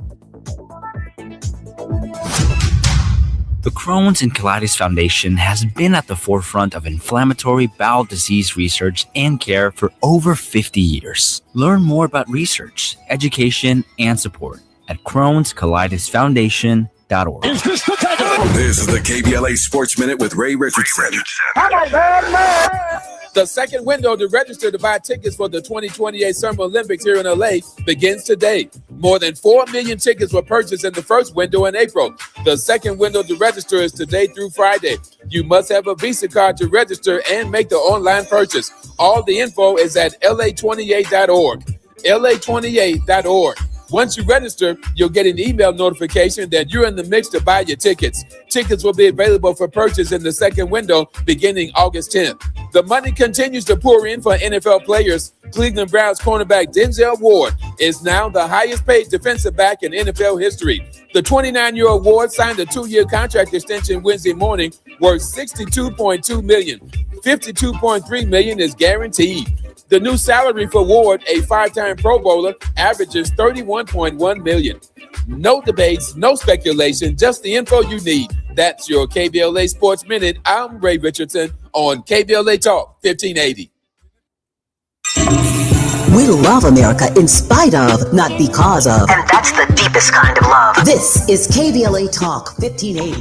The Crohn's and Colitis Foundation has been at the forefront of inflammatory bowel disease research and care for over 50 years. Learn more about research, education, and support at Crohn'sColitisFoundation.org. This is the KBLA Sports Minute with Ray Richardson. The second window to register to buy tickets for the 2028 Summer Olympics here in LA begins today. More than 4 million tickets were purchased in the first window in April. The second window to register is today through Friday. You must have a Visa card to register and make the online purchase. All the info is at la28.org. la28.org. Once you register, you'll get an email notification that you're in the mix to buy your tickets. Tickets will be available for purchase in the second window beginning August 10th. The money continues to pour in for NFL players. Cleveland Browns cornerback Denzel Ward is now the highest paid defensive back in NFL history. The 29-year-old Ward signed a 2-year contract extension Wednesday morning worth $62.2 million. $52.3 million is guaranteed. The new salary for Ward, a 5-time Pro Bowler, averages $31.1 million. No debates, no speculation, just the info you need. That's your KBLA Sports Minute. I'm Ray Richardson on KBLA Talk 1580. We love America in spite of, not because of. And that's the deepest kind of love. This is KBLA Talk 1580.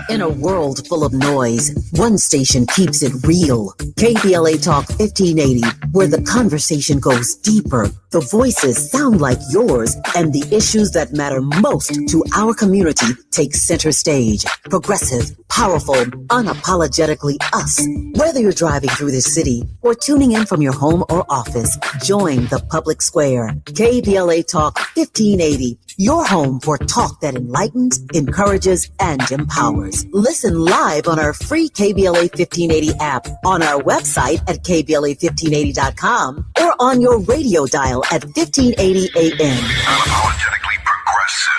In a world full of noise, one station keeps it real. KBLA Talk 1580, where the conversation goes deeper, the voices sound like yours, and the issues that matter most to our community take center stage. Progressive, powerful, unapologetically us. Whether you're driving through the city or tuning in from your home or office, join the public square. KBLA Talk 1580, your home for talk that enlightens, encourages, and empowers. Listen live on our free KBLA 1580 app, on our website at KBLA1580.com, or on your radio dial at 1580 AM. Unapologetically progressive.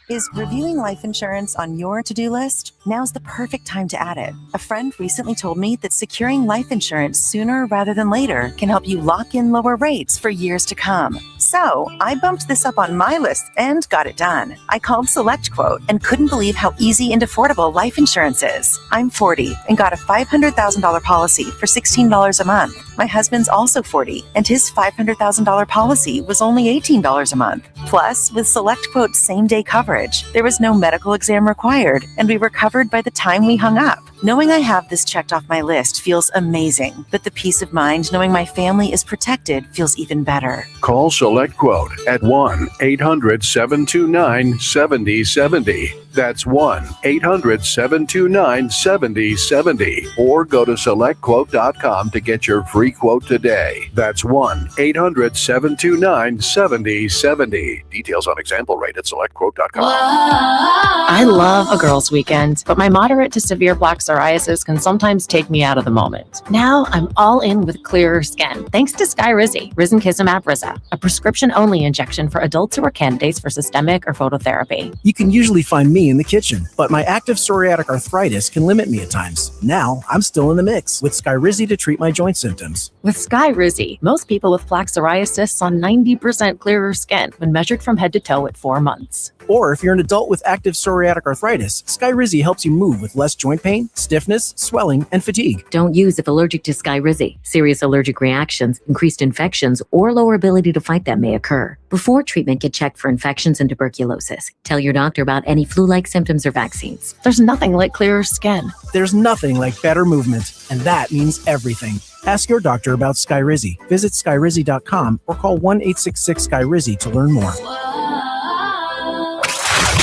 Is reviewing life insurance on your to-do list? Now's the perfect time to add it. A friend recently told me that securing life insurance sooner rather than later can help you lock in lower rates for years to come. So I bumped this up on my list and got it done. I called SelectQuote and couldn't believe how easy and affordable life insurance is. I'm 40 and got a $500,000 policy for $16 a month. My husband's also 40 and his $500,000 policy was only $18 a month. Plus, with SelectQuote's same-day coverage, there was no medical exam required and we were covered by the time we hung up. Knowing I have this checked off my list feels amazing, but the peace of mind knowing my family is protected feels even better. Call SelectQuote at 1-800-729-7070. That's 1-800-729-7070. Or go to SelectQuote.com to get your free quote today. That's 1-800-729-7070. Details on example rate at SelectQuote.com. I love a girls' weekend, but my moderate to severe plaque psoriasis can sometimes take me out of the moment. Now I'm all in with clearer skin, thanks to Skyrizi, Risankizumab Brisa, a prescription-only injection for adults who are candidates for systemic or phototherapy. You can usually find me in the kitchen, but my active psoriatic arthritis can limit me at times. Now I'm still in the mix with Skyrizi to treat my joint symptoms. With Skyrizi, most people with plaque psoriasis saw 90% clearer skin when measured from head to toe at 4 months. Or Or if you're an adult with active psoriatic arthritis, Skyrizi helps you move with less joint pain, stiffness, swelling, and fatigue. Don't use if allergic to Skyrizi. Serious allergic reactions, increased infections, or lower ability to fight them may occur. Before treatment, get checked for infections and tuberculosis. Tell your doctor about any flu-like symptoms or vaccines. There's nothing like clearer skin. There's nothing like better movement, and that means everything. Ask your doctor about Skyrizi. Visit skyrizi.com or call 1-866-SKY-RIZZI to learn more.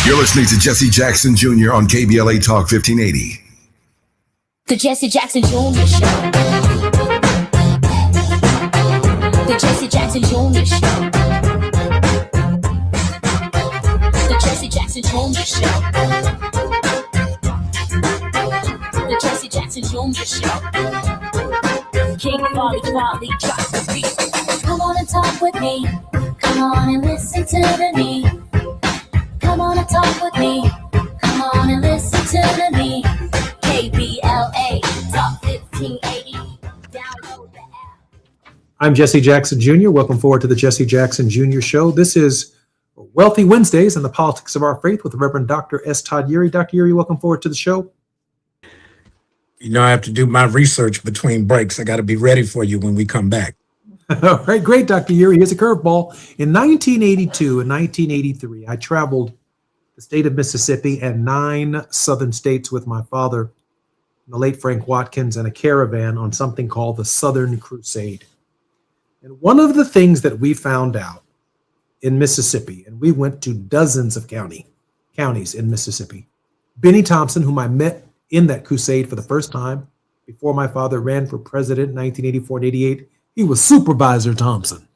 You're listening to Jesse Jackson Jr. on KBLA Talk 1580. The Jesse Jackson Jr. Show. The Jesse Jackson Jr. Show. The Jesse Jackson Jr. Show. The Jesse Jackson Jr. Show. King Folly, drop the beat. Come on and talk with me. Come on and listen to me. Come on and talk with me. Come on and listen to me. KBLA Talk 1580. Download the app. I'm Jesse Jackson Jr. Welcome forward to the Jesse Jackson Jr. Show. This is Wealthy Wednesdays and the Politics of Our Faith with Reverend Dr. S. Todd Eury. Dr. Eury, welcome forward to the show. You know, I have to do my research between breaks. I got to be ready for you when we come back. All right, great, Dr. Eury. Here's a curveball. In 1982 and 1983, I traveled the state of Mississippi and 9 southern states with my father, the late Frank Watkins, and a caravan on something called the Southern Crusade. And one of the things that we found out in Mississippi, and we went to dozens of counties in Mississippi, Benny Thompson, whom I met in that crusade for the first time before my father ran for president in 1984 and 88, he was Supervisor Thompson.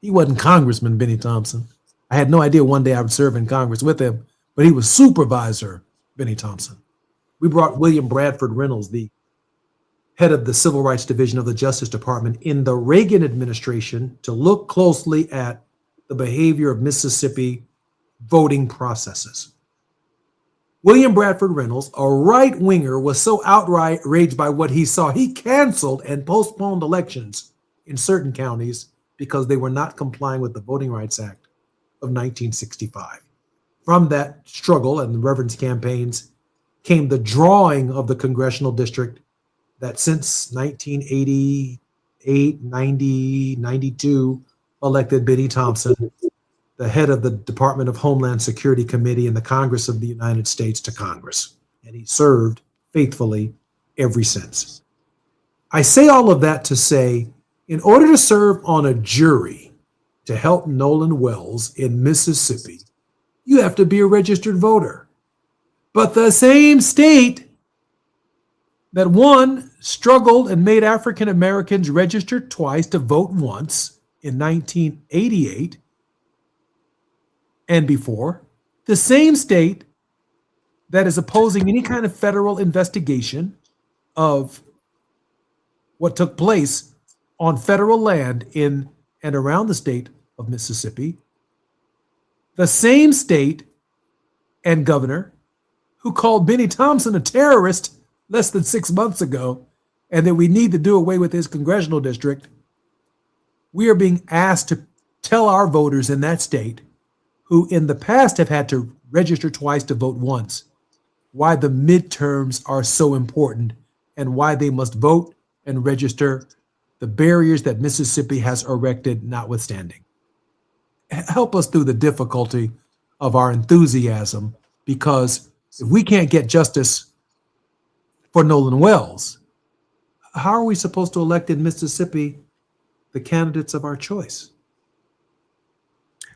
He wasn't Congressman Benny Thompson. I had no idea one day I would serve in Congress with him, but he was Supervisor Benny Thompson. We brought William Bradford Reynolds, the head of the Civil Rights Division of the Justice Department in the Reagan administration, to look closely at the behavior of Mississippi voting processes. William Bradford Reynolds, a right-winger, was so outraged by what he saw, he canceled and postponed elections in certain counties because they were not complying with the Voting Rights Act of 1965. From that struggle and the Reverend's campaigns came the drawing of the congressional district that since 1988, 90, 92 elected Benny Thompson, the head of the Department of Homeland Security Committee in the Congress of the United States, to Congress. And he served faithfully ever since. I say all of that to say, in order to serve on a jury to help Nolan Wells in Mississippi, you have to be a registered voter. But the same state that one struggled and made African Americans register twice to vote once in 1988 and before, the same state that is opposing any kind of federal investigation of what took place on federal land in and around the state of Mississippi, the same state and governor who called Benny Thompson a terrorist less than 6 months ago, and that we need to do away with his congressional district, we are being asked to tell our voters in that state, who in the past have had to register twice to vote once, why the midterms are so important and why they must vote and register, the barriers that Mississippi has erected notwithstanding. Help us through the difficulty of our enthusiasm, because if we can't get justice for Nolan Wells, how are we supposed to elect in Mississippi the candidates of our choice?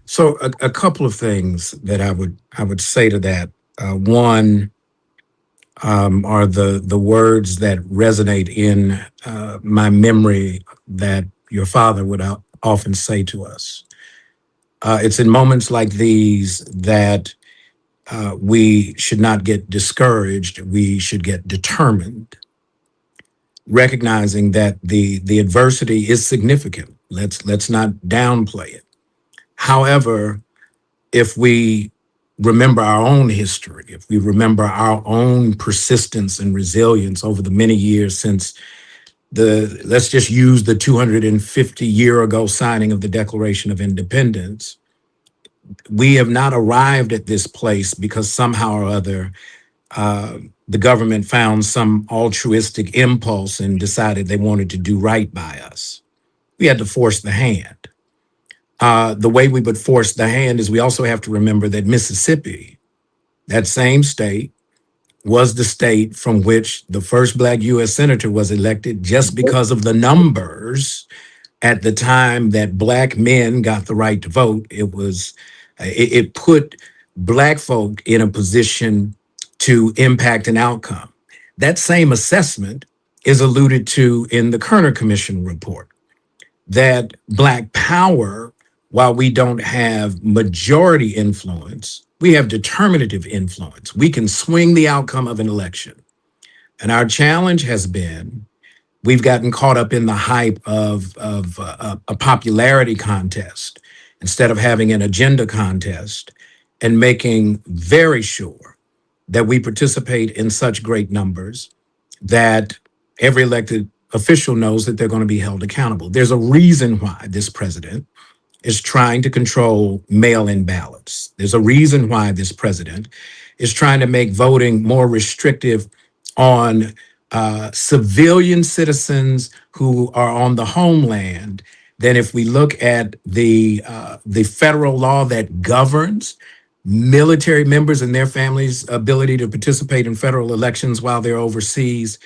So a couple of things that I would say to that. One are the words that resonate in my memory that your father would often say to us. It's in moments like these that we should not get discouraged. We should get determined, recognizing that the adversity is significant. Let's not downplay it. However, if we remember our own history, if we remember our own persistence and resilience over the many years since let's just use the 250-year ago signing of the Declaration of Independence, we have not arrived at this place because somehow or other the government found some altruistic impulse and decided they wanted to do right by us. We had to force the hand. The way we would force the hand is we also have to remember that Mississippi, that same state, was the state from which the first Black U.S. Senator was elected just because of the numbers at the time that Black men got the right to vote. It put Black folk in a position to impact an outcome. That same assessment is alluded to in the Kerner Commission report, that Black power, while we don't have majority influence, we have determinative influence. We can swing the outcome of an election. And our challenge has been, we've gotten caught up in the hype of a popularity contest instead of having an agenda contest and making very sure that we participate in such great numbers that every elected official knows that they're going to be held accountable. There's a reason why this president is trying to control mail-in ballots. There's a reason why this president is trying to make voting more restrictive on civilian citizens who are on the homeland than if we look at the federal law that governs military members and their families' ability to participate in federal elections while they're overseas.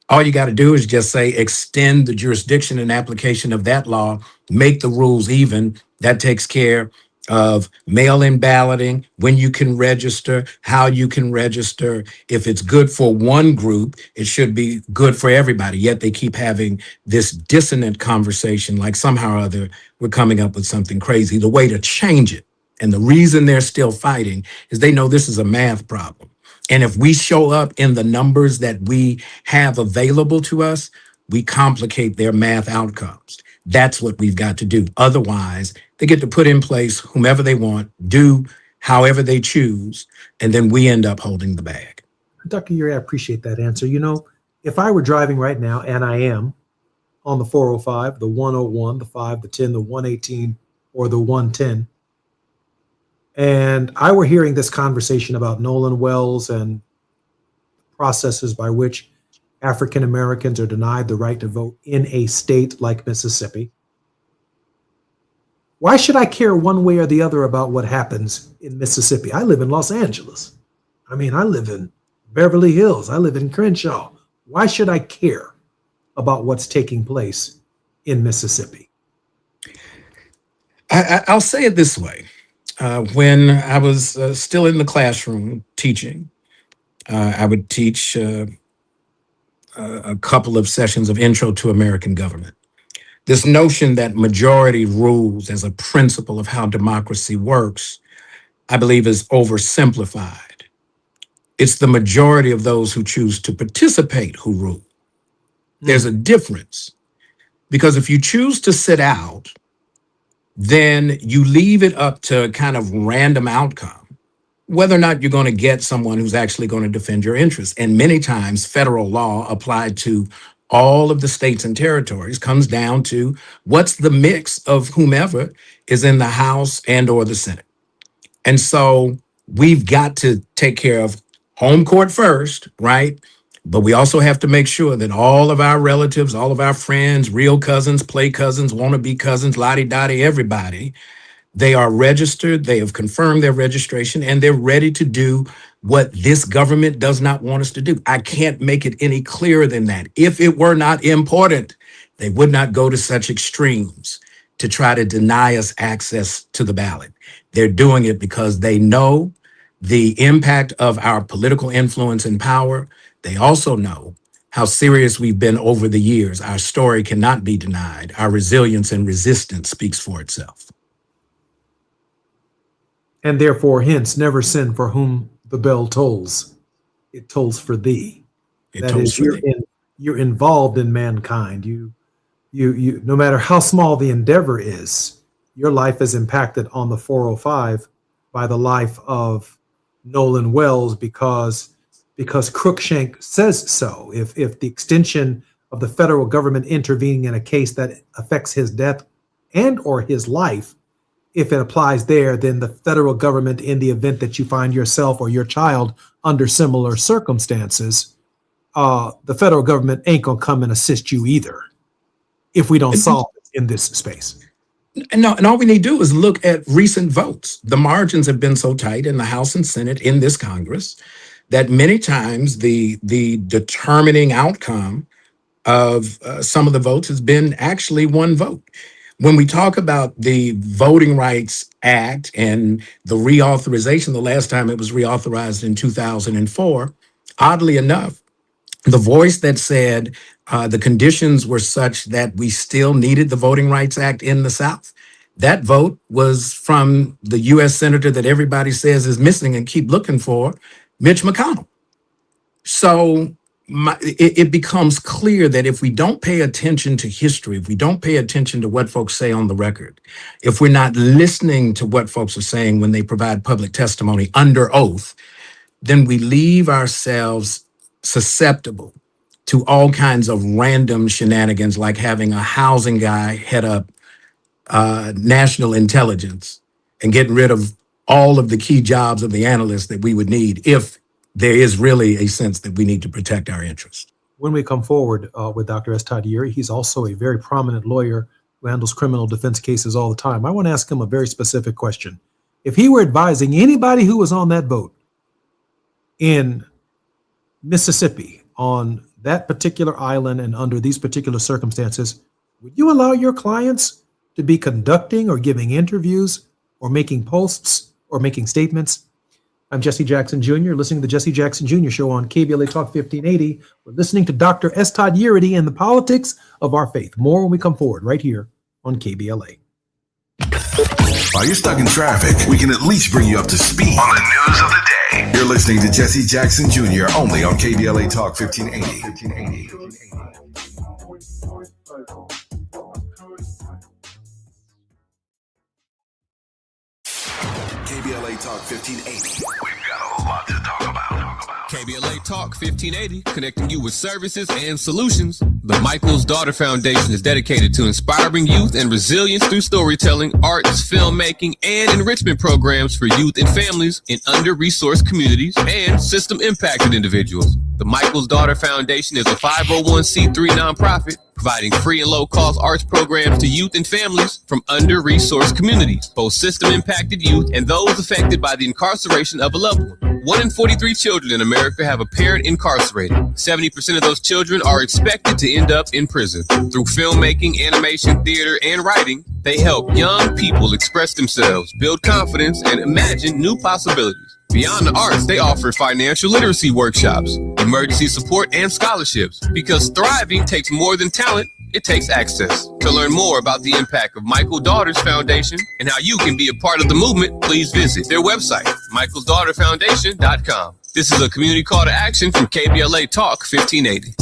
All you got to do is just say, extend the jurisdiction and application of that law, make the rules even. That takes care of mail-in balloting, when you can register, how you can register. If it's good for one group, it should be good for everybody. Yet they keep having this dissonant conversation like somehow or other we're coming up with something crazy. The way to change it, and the reason they're still fighting, is they know this is a math problem. And if we show up in the numbers that we have available to us, we complicate their math outcomes. That's what we've got to do. Otherwise, they get to put in place whomever they want, do however they choose, and then we end up holding the bag. Dr. Uri, I appreciate that answer. You know, if I were driving right now, and I am, on the 405, the 101, the 5, the 10, the 118, or the 110, and I were hearing this conversation about Nolan Wells and processes by which African Americans are denied the right to vote in a state like Mississippi, why should I care one way or the other about what happens in Mississippi? I live in Los Angeles. I mean, I live in Beverly Hills. I live in Crenshaw. Why should I care about what's taking place in Mississippi? I'll say it this way. When I was still in the classroom teaching, I would teach a couple of sessions of Intro to American Government. This notion that majority rules as a principle of how democracy works, I believe, is oversimplified. It's the majority of those who choose to participate who rule. There's a difference, because if you choose to sit out, then you leave it up to kind of random outcome, whether or not you're going to get someone who's actually going to defend your interests. And many times federal law applied to all of the states and territories comes down to what's the mix of whomever is in the House and or the Senate. And so we've got to take care of home court first, right? But we also have to make sure that all of our relatives, all of our friends, real cousins, play cousins, wannabe cousins, lottie-dottie, everybody, they are registered, they have confirmed their registration, and they're ready to do what this government does not want us to do. I can't make it any clearer than that. If it were not important, they would not go to such extremes to try to deny us access to the ballot. They're doing it because they know the impact of our political influence and power. They also know how serious we've been over the years. Our story cannot be denied. Our resilience and resistance speaks for itself. And therefore, hence, never sin for whom the bell tolls. It tolls for thee. That is, you're involved in mankind. You, no matter how small the endeavor is, your life is impacted on the 405 by the life of Nolan Wells because Crookshank says so. If the extension of the federal government intervening in a case that affects his death and or his life if it applies there, then the federal government, in the event that you find yourself or your child under similar circumstances, the federal government ain't gonna come and assist you either if we don't solve it in this space. And all we need to do is look at recent votes. The margins have been so tight in the House and Senate in this Congress that many times the determining outcome of some of the votes has been actually one vote. When we talk about the Voting Rights Act and the reauthorization, the last time it was reauthorized in 2004, oddly enough, the voice that said the conditions were such that we still needed the Voting Rights Act in the South, that vote was from the U.S. Senator that everybody says is missing and keep looking for, Mitch McConnell. So it becomes clear that if we don't pay attention to history, if we don't pay attention to what folks say on the record, if we're not listening to what folks are saying when they provide public testimony under oath, then we leave ourselves susceptible to all kinds of random shenanigans, like having a housing guy head up national intelligence and getting rid of all of the key jobs of the analysts that we would need if there is really a sense that we need to protect our interests. When we come forward with Dr. S. Todd Yeary, he's also a very prominent lawyer who handles criminal defense cases all the time. I want to ask him a very specific question. If he were advising anybody who was on that boat in Mississippi on that particular island and under these particular circumstances, would you allow your clients to be conducting or giving interviews or making posts or making statements? I'm Jesse Jackson Jr., listening to the Jesse Jackson Jr. Show on KBLA Talk 1580. We're listening to Dr. S. Todd Yeary and the politics of our faith. More when we come forward right here on KBLA. While you're stuck in traffic, we can at least bring you up to speed on the news of the day. You're listening to Jesse Jackson Jr. only on KBLA Talk 1580. KBLA Talk 1580. We've got a lot to talk about. KBLA Talk 1580, connecting you with services and solutions. The Michael's Daughter Foundation is dedicated to inspiring youth and resilience through storytelling, arts, filmmaking, and enrichment programs for youth and families in under-resourced communities and system-impacted individuals. The Michael's Daughter Foundation is a 501c3 nonprofit providing free and low-cost arts programs to youth and families from under-resourced communities, both system-impacted youth and those affected by the incarceration of a loved one. 1 in 43 children in America have a parent incarcerated. 70% of those children are expected to end up in prison. Through filmmaking, animation, theater, and writing, they help young people express themselves, build confidence, and imagine new possibilities. Beyond the arts, they offer financial literacy workshops, emergency support, and scholarships. Because thriving takes more than talent, it takes access. To learn more about the impact of Michael Daughters Foundation and how you can be a part of the movement, please visit their website, michaelsdaughterfoundation.com. This is a community call to action from KBLA Talk 1580.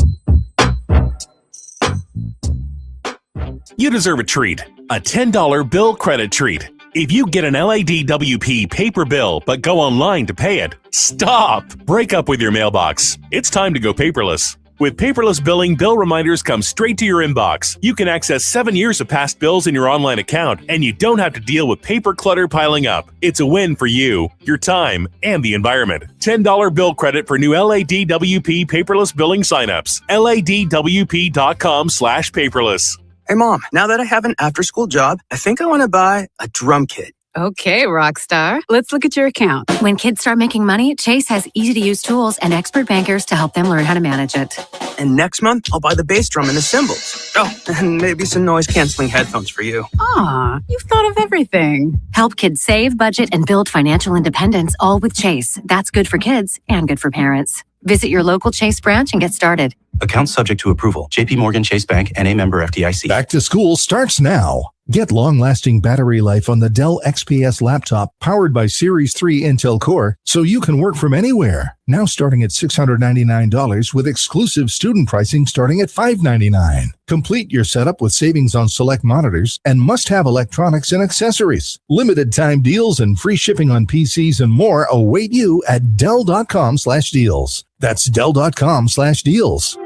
You deserve a treat, a $10 bill credit treat. If you get an LADWP paper bill but go online to pay it, stop! Break up with your mailbox. It's time to go paperless. With paperless billing, bill reminders come straight to your inbox. You can access 7 years of past bills in your online account, and you don't have to deal with paper clutter piling up. It's a win for you, your time, and the environment. $10 bill credit for new LADWP paperless billing signups. LADWP.com/paperless. Hey, Mom, now that I have an after-school job, I think I want to buy a drum kit. Okay, Rockstar. Let's look at your account. When kids start making money, Chase has easy-to-use tools and expert bankers to help them learn how to manage it. And next month, I'll buy the bass drum and the cymbals. Oh, and maybe some noise-canceling headphones for you. Aw, you've thought of everything. Help kids save, budget, and build financial independence, all with Chase. That's good for kids and good for parents. Visit your local Chase branch and get started. Account subject to approval. JP Morgan Chase Bank, N.A. member FDIC. Back to school starts now. Get long-lasting battery life on the Dell XPS laptop powered by Series 3 Intel Core so you can work from anywhere. Now starting at $699 with exclusive student pricing starting at $599. Complete your setup with savings on select monitors and must-have electronics and accessories. Limited time deals and free shipping on PCs and more await you at Dell.com/deals. That's Dell.com/deals.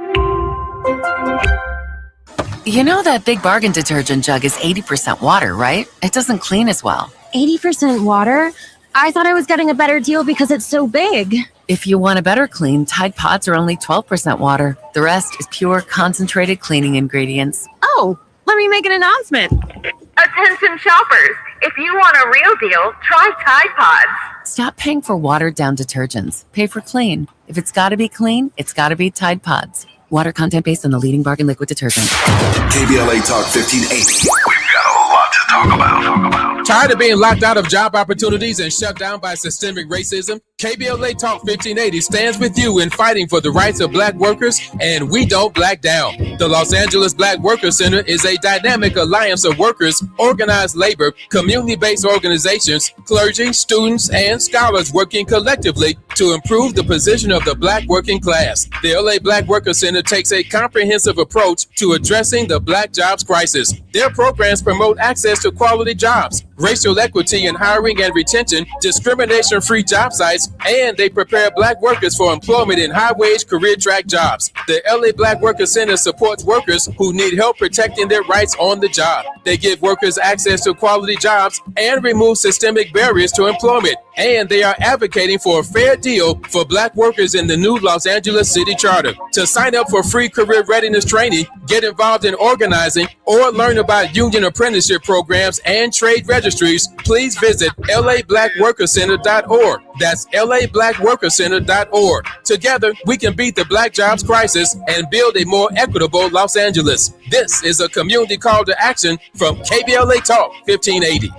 You know that Big Bargain detergent jug is 80% water, right? It doesn't clean as well. 80% water? I thought I was getting a better deal because it's so big. If you want a better clean, Tide Pods are only 12% water. The rest is pure, concentrated cleaning ingredients. Oh, let me make an announcement. Attention shoppers, if you want a real deal, try Tide Pods. Stop paying for watered-down detergents. Pay for clean. If it's got to be clean, it's got to be Tide Pods. Water content based on the leading bargain liquid detergent. KBLA Talk 1580. We've got a lot to talk about. Tired of being locked out of job opportunities and shut down by systemic racism? KBLA Talk 1580 stands with you in fighting for the rights of black workers, and we don't black down. The Los Angeles Black Workers Center is a dynamic alliance of workers, organized labor, community-based organizations, clergy, students, and scholars working collectively to improve the position of the black working class. The LA Black Workers Center takes a comprehensive approach to addressing the black jobs crisis. Their programs promote access to quality jobs, racial equity in hiring and retention, discrimination-free job sites, and they prepare black workers for employment in high-wage career track jobs. The LA Black Workers Center supports workers who need help protecting their rights on the job. They give workers access to quality jobs and remove systemic barriers to employment. And they are advocating for a fair deal for black workers in the new Los Angeles City Charter. To sign up for free career readiness training, get involved in organizing, or learn about union apprenticeship programs and trade registries, please visit lablackworkercenter.org. That's lablackworkercenter.org. Together, we can beat the black jobs crisis and build a more equitable Los Angeles. This is a community call to action from KBLA Talk 1580.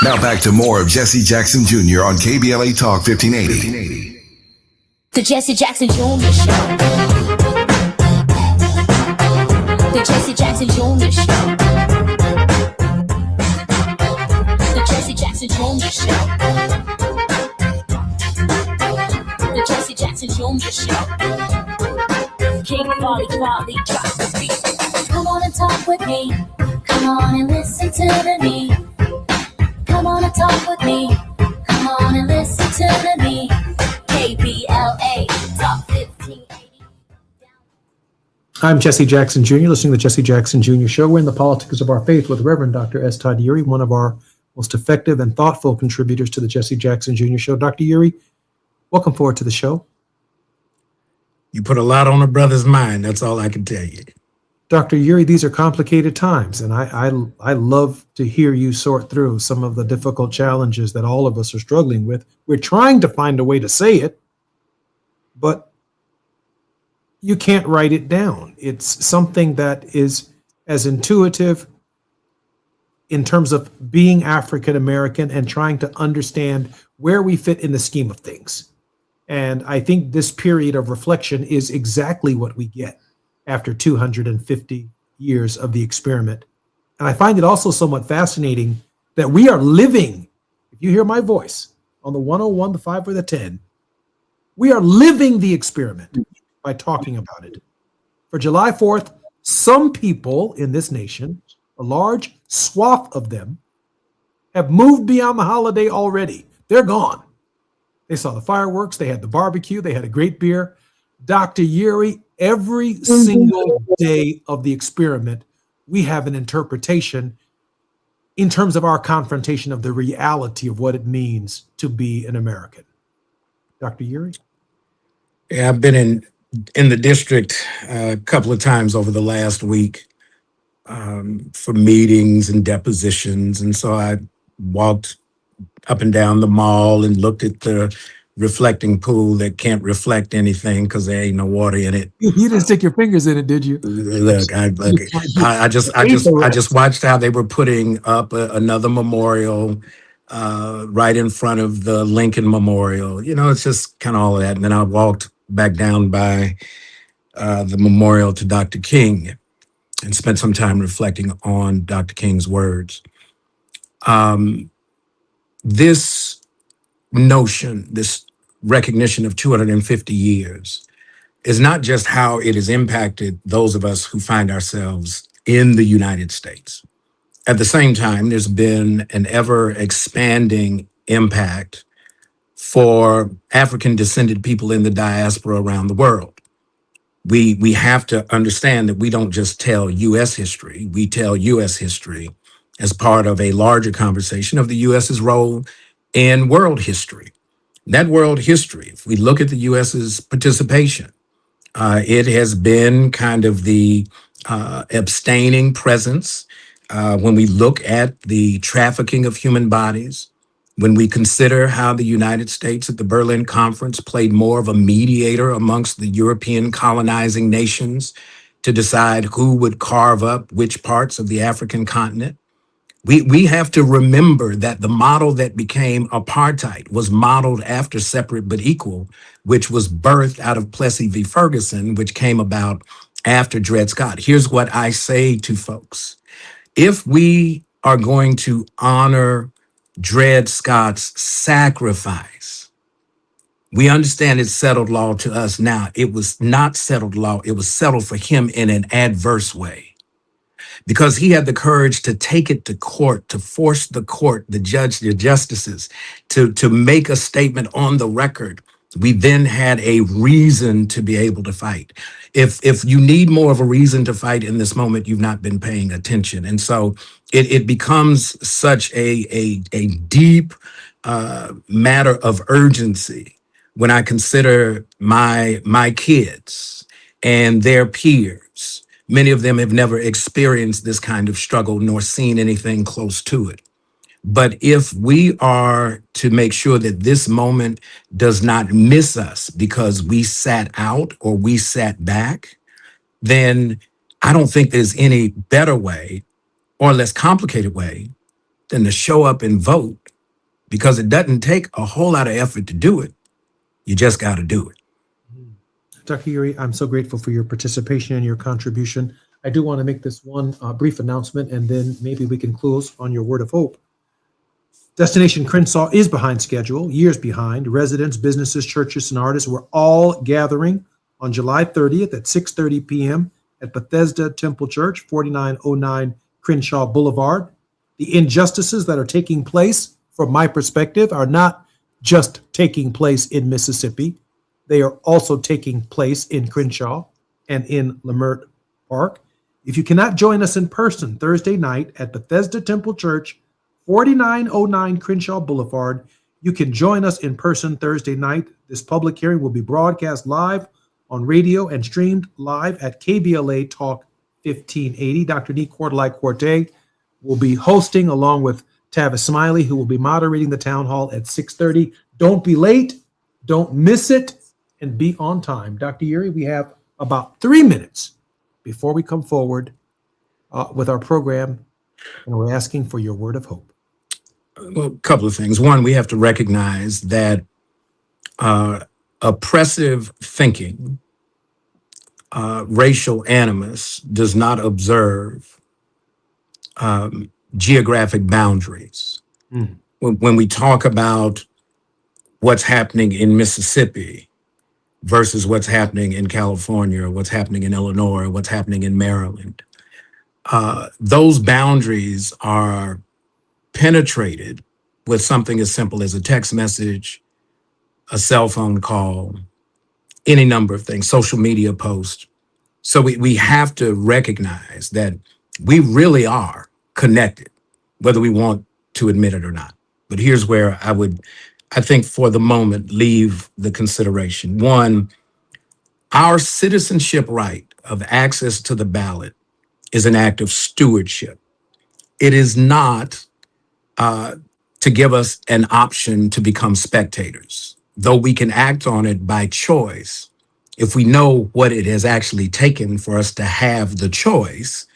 Now back to more of Jesse Jackson Jr. on KBLA Talk 1580. The Jesse Jackson Jr. Show. The Jesse Jackson Jr. Show. The Jesse Jackson Jr. Show. The Jesse Jackson Jr. Show. King Quality drop the beat. Come on and talk with me. Come on and listen to me. Come on and talk with me. Come on and listen to me. KBLA Talk 1580. I'm Jesse Jackson Jr., listening to the Jesse Jackson Jr. Show. We're in the politics of our faith with Reverend Dr. S. Todd Eury, one of our most effective and thoughtful contributors to the Jesse Jackson Jr. Show. Dr. Eury, welcome forward to the show. You put a lot on a brother's mind. That's all I can tell you. Dr. Eury, these are complicated times, and I love to hear you sort through some of the difficult challenges that all of us are struggling with. We're trying to find a way to say it, but you can't write it down. It's something that is as intuitive in terms of being African American and trying to understand where we fit in the scheme of things. And I think this period of reflection is exactly what we get after 250 years of the experiment. And I find it also somewhat fascinating that we are living, if you hear my voice on the 101, the 5, or the 10, we are living the experiment by talking about it. For July 4th, some people in this nation, a large swath of them, have moved beyond the holiday already. They're gone. They saw the fireworks, they had the barbecue, they had a great beer. Dr. Eury, every single day of the experiment, we have an interpretation in terms of our confrontation of the reality of what it means to be an American. Dr. Eury? Yeah, I've been in the district a couple of times over the last week for meetings and depositions. And so I walked up and down the mall and looked at the reflecting pool that can't reflect anything because there ain't no water in it. You didn't stick your fingers in it, did you? Look, I just watched how they were putting up another memorial right in front of the Lincoln Memorial. You know, it's just kind of all of that. And then I walked back down by the memorial to Dr. King and spent some time reflecting on Dr. King's words. This notion, this recognition of 250 years is not just how it has impacted those of us who find ourselves in the United States. At the same time, there's been an ever expanding impact for African descended people in the diaspora around the world. we have to understand that we don't just tell U.S. history, we tell U.S. history as part of a larger conversation of the U.S.'s role in world history. That world history, if we look at the U.S.'s participation, it has been kind of the abstaining presence when we look at the trafficking of human bodies, when we consider how the United States at the Berlin Conference played more of a mediator amongst the European colonizing nations to decide who would carve up which parts of the African continent. We have to remember that the model that became apartheid was modeled after Separate but Equal, which was birthed out of Plessy v. Ferguson, which came about after Dred Scott. Here's what I say to folks. If we are going to honor Dred Scott's sacrifice, we understand it's settled law to us now. It was not settled law. It was settled for him in an adverse way, because he had the courage to take it to court, to force the court, the judge, the justices, to make a statement on the record. We then had a reason to be able to fight. If you need more of a reason to fight in this moment, you've not been paying attention. And so it becomes such a deep matter of urgency when I consider my kids and their peers. Many of them have never experienced this kind of struggle nor seen anything close to it. But if we are to make sure that this moment does not miss us because we sat out or we sat back, then I don't think there's any better way or less complicated way than to show up and vote, because it doesn't take a whole lot of effort to do it. You just got to do it. Dr. Uri, I'm so grateful for your participation and your contribution. I do want to make this one brief announcement, and then maybe we can close on your word of hope. Destination Crenshaw is behind schedule, years behind. Residents, businesses, churches, and artists were all gathering on July 30th at 6:30 p.m. at Bethesda Temple Church, 4909 Crenshaw Boulevard. The injustices that are taking place, from my perspective, are not just taking place in Mississippi. They are also taking place in Crenshaw and in Lamert Park. If you cannot join us in person Thursday night at Bethesda Temple Church, 4909 Crenshaw Boulevard, you can join us in person Thursday night. This public hearing will be broadcast live on radio and streamed live at KBLA Talk 1580. Dr. Nee Quartelai-Quartey will be hosting along with Tavis Smiley, who will be moderating the town hall at 6:30. Don't be late. Don't miss it. And be on time. Dr. Uri, we have about 3 minutes before we come forward with our program, and we're asking for your word of hope. Well, a couple of things. One, we have to recognize that oppressive thinking, racial animus, does not observe geographic boundaries. When we talk about what's happening in Mississippi versus what's happening in California, or what's happening in Illinois, or what's happening in Maryland, those boundaries are penetrated with something as simple as a text message, a cell phone call, any number of things, social media posts. So we have to recognize that we really are connected, whether we want to admit it or not. But here's where I think for the moment, leave the consideration. One, our citizenship right of access to the ballot is an act of stewardship. It is not to give us an option to become spectators, though we can act on it by choice. If we know what it has actually taken for us to have the choice,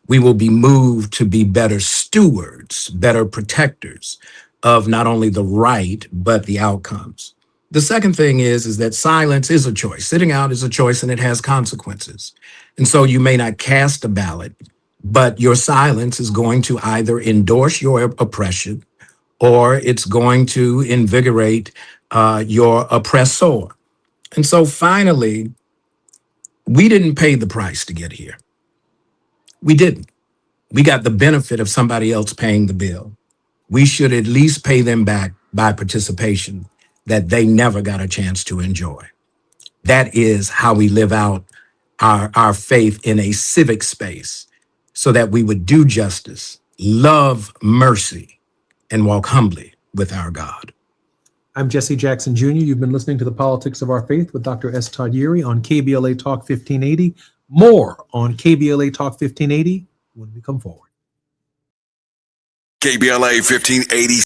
we will be moved to be better stewards, better protectors of not only the right, but the outcomes. The second thing is that silence is a choice. Sitting out is a choice, and it has consequences. And so you may not cast a ballot, but your silence is going to either endorse your oppression or it's going to invigorate your oppressor. And so finally, we didn't pay the price to get here. We didn't. We got the benefit of somebody else paying the bill. We should at least pay them back by participation that they never got a chance to enjoy. That is how we live out our faith in a civic space so that we would do justice, love mercy, and walk humbly with our God. I'm Jesse Jackson Jr. You've been listening to The Politics of Our Faith with Dr. S. Todd Yeary on KBLA Talk 1580. More on KBLA Talk 1580 when we come forward. KBLA 1580.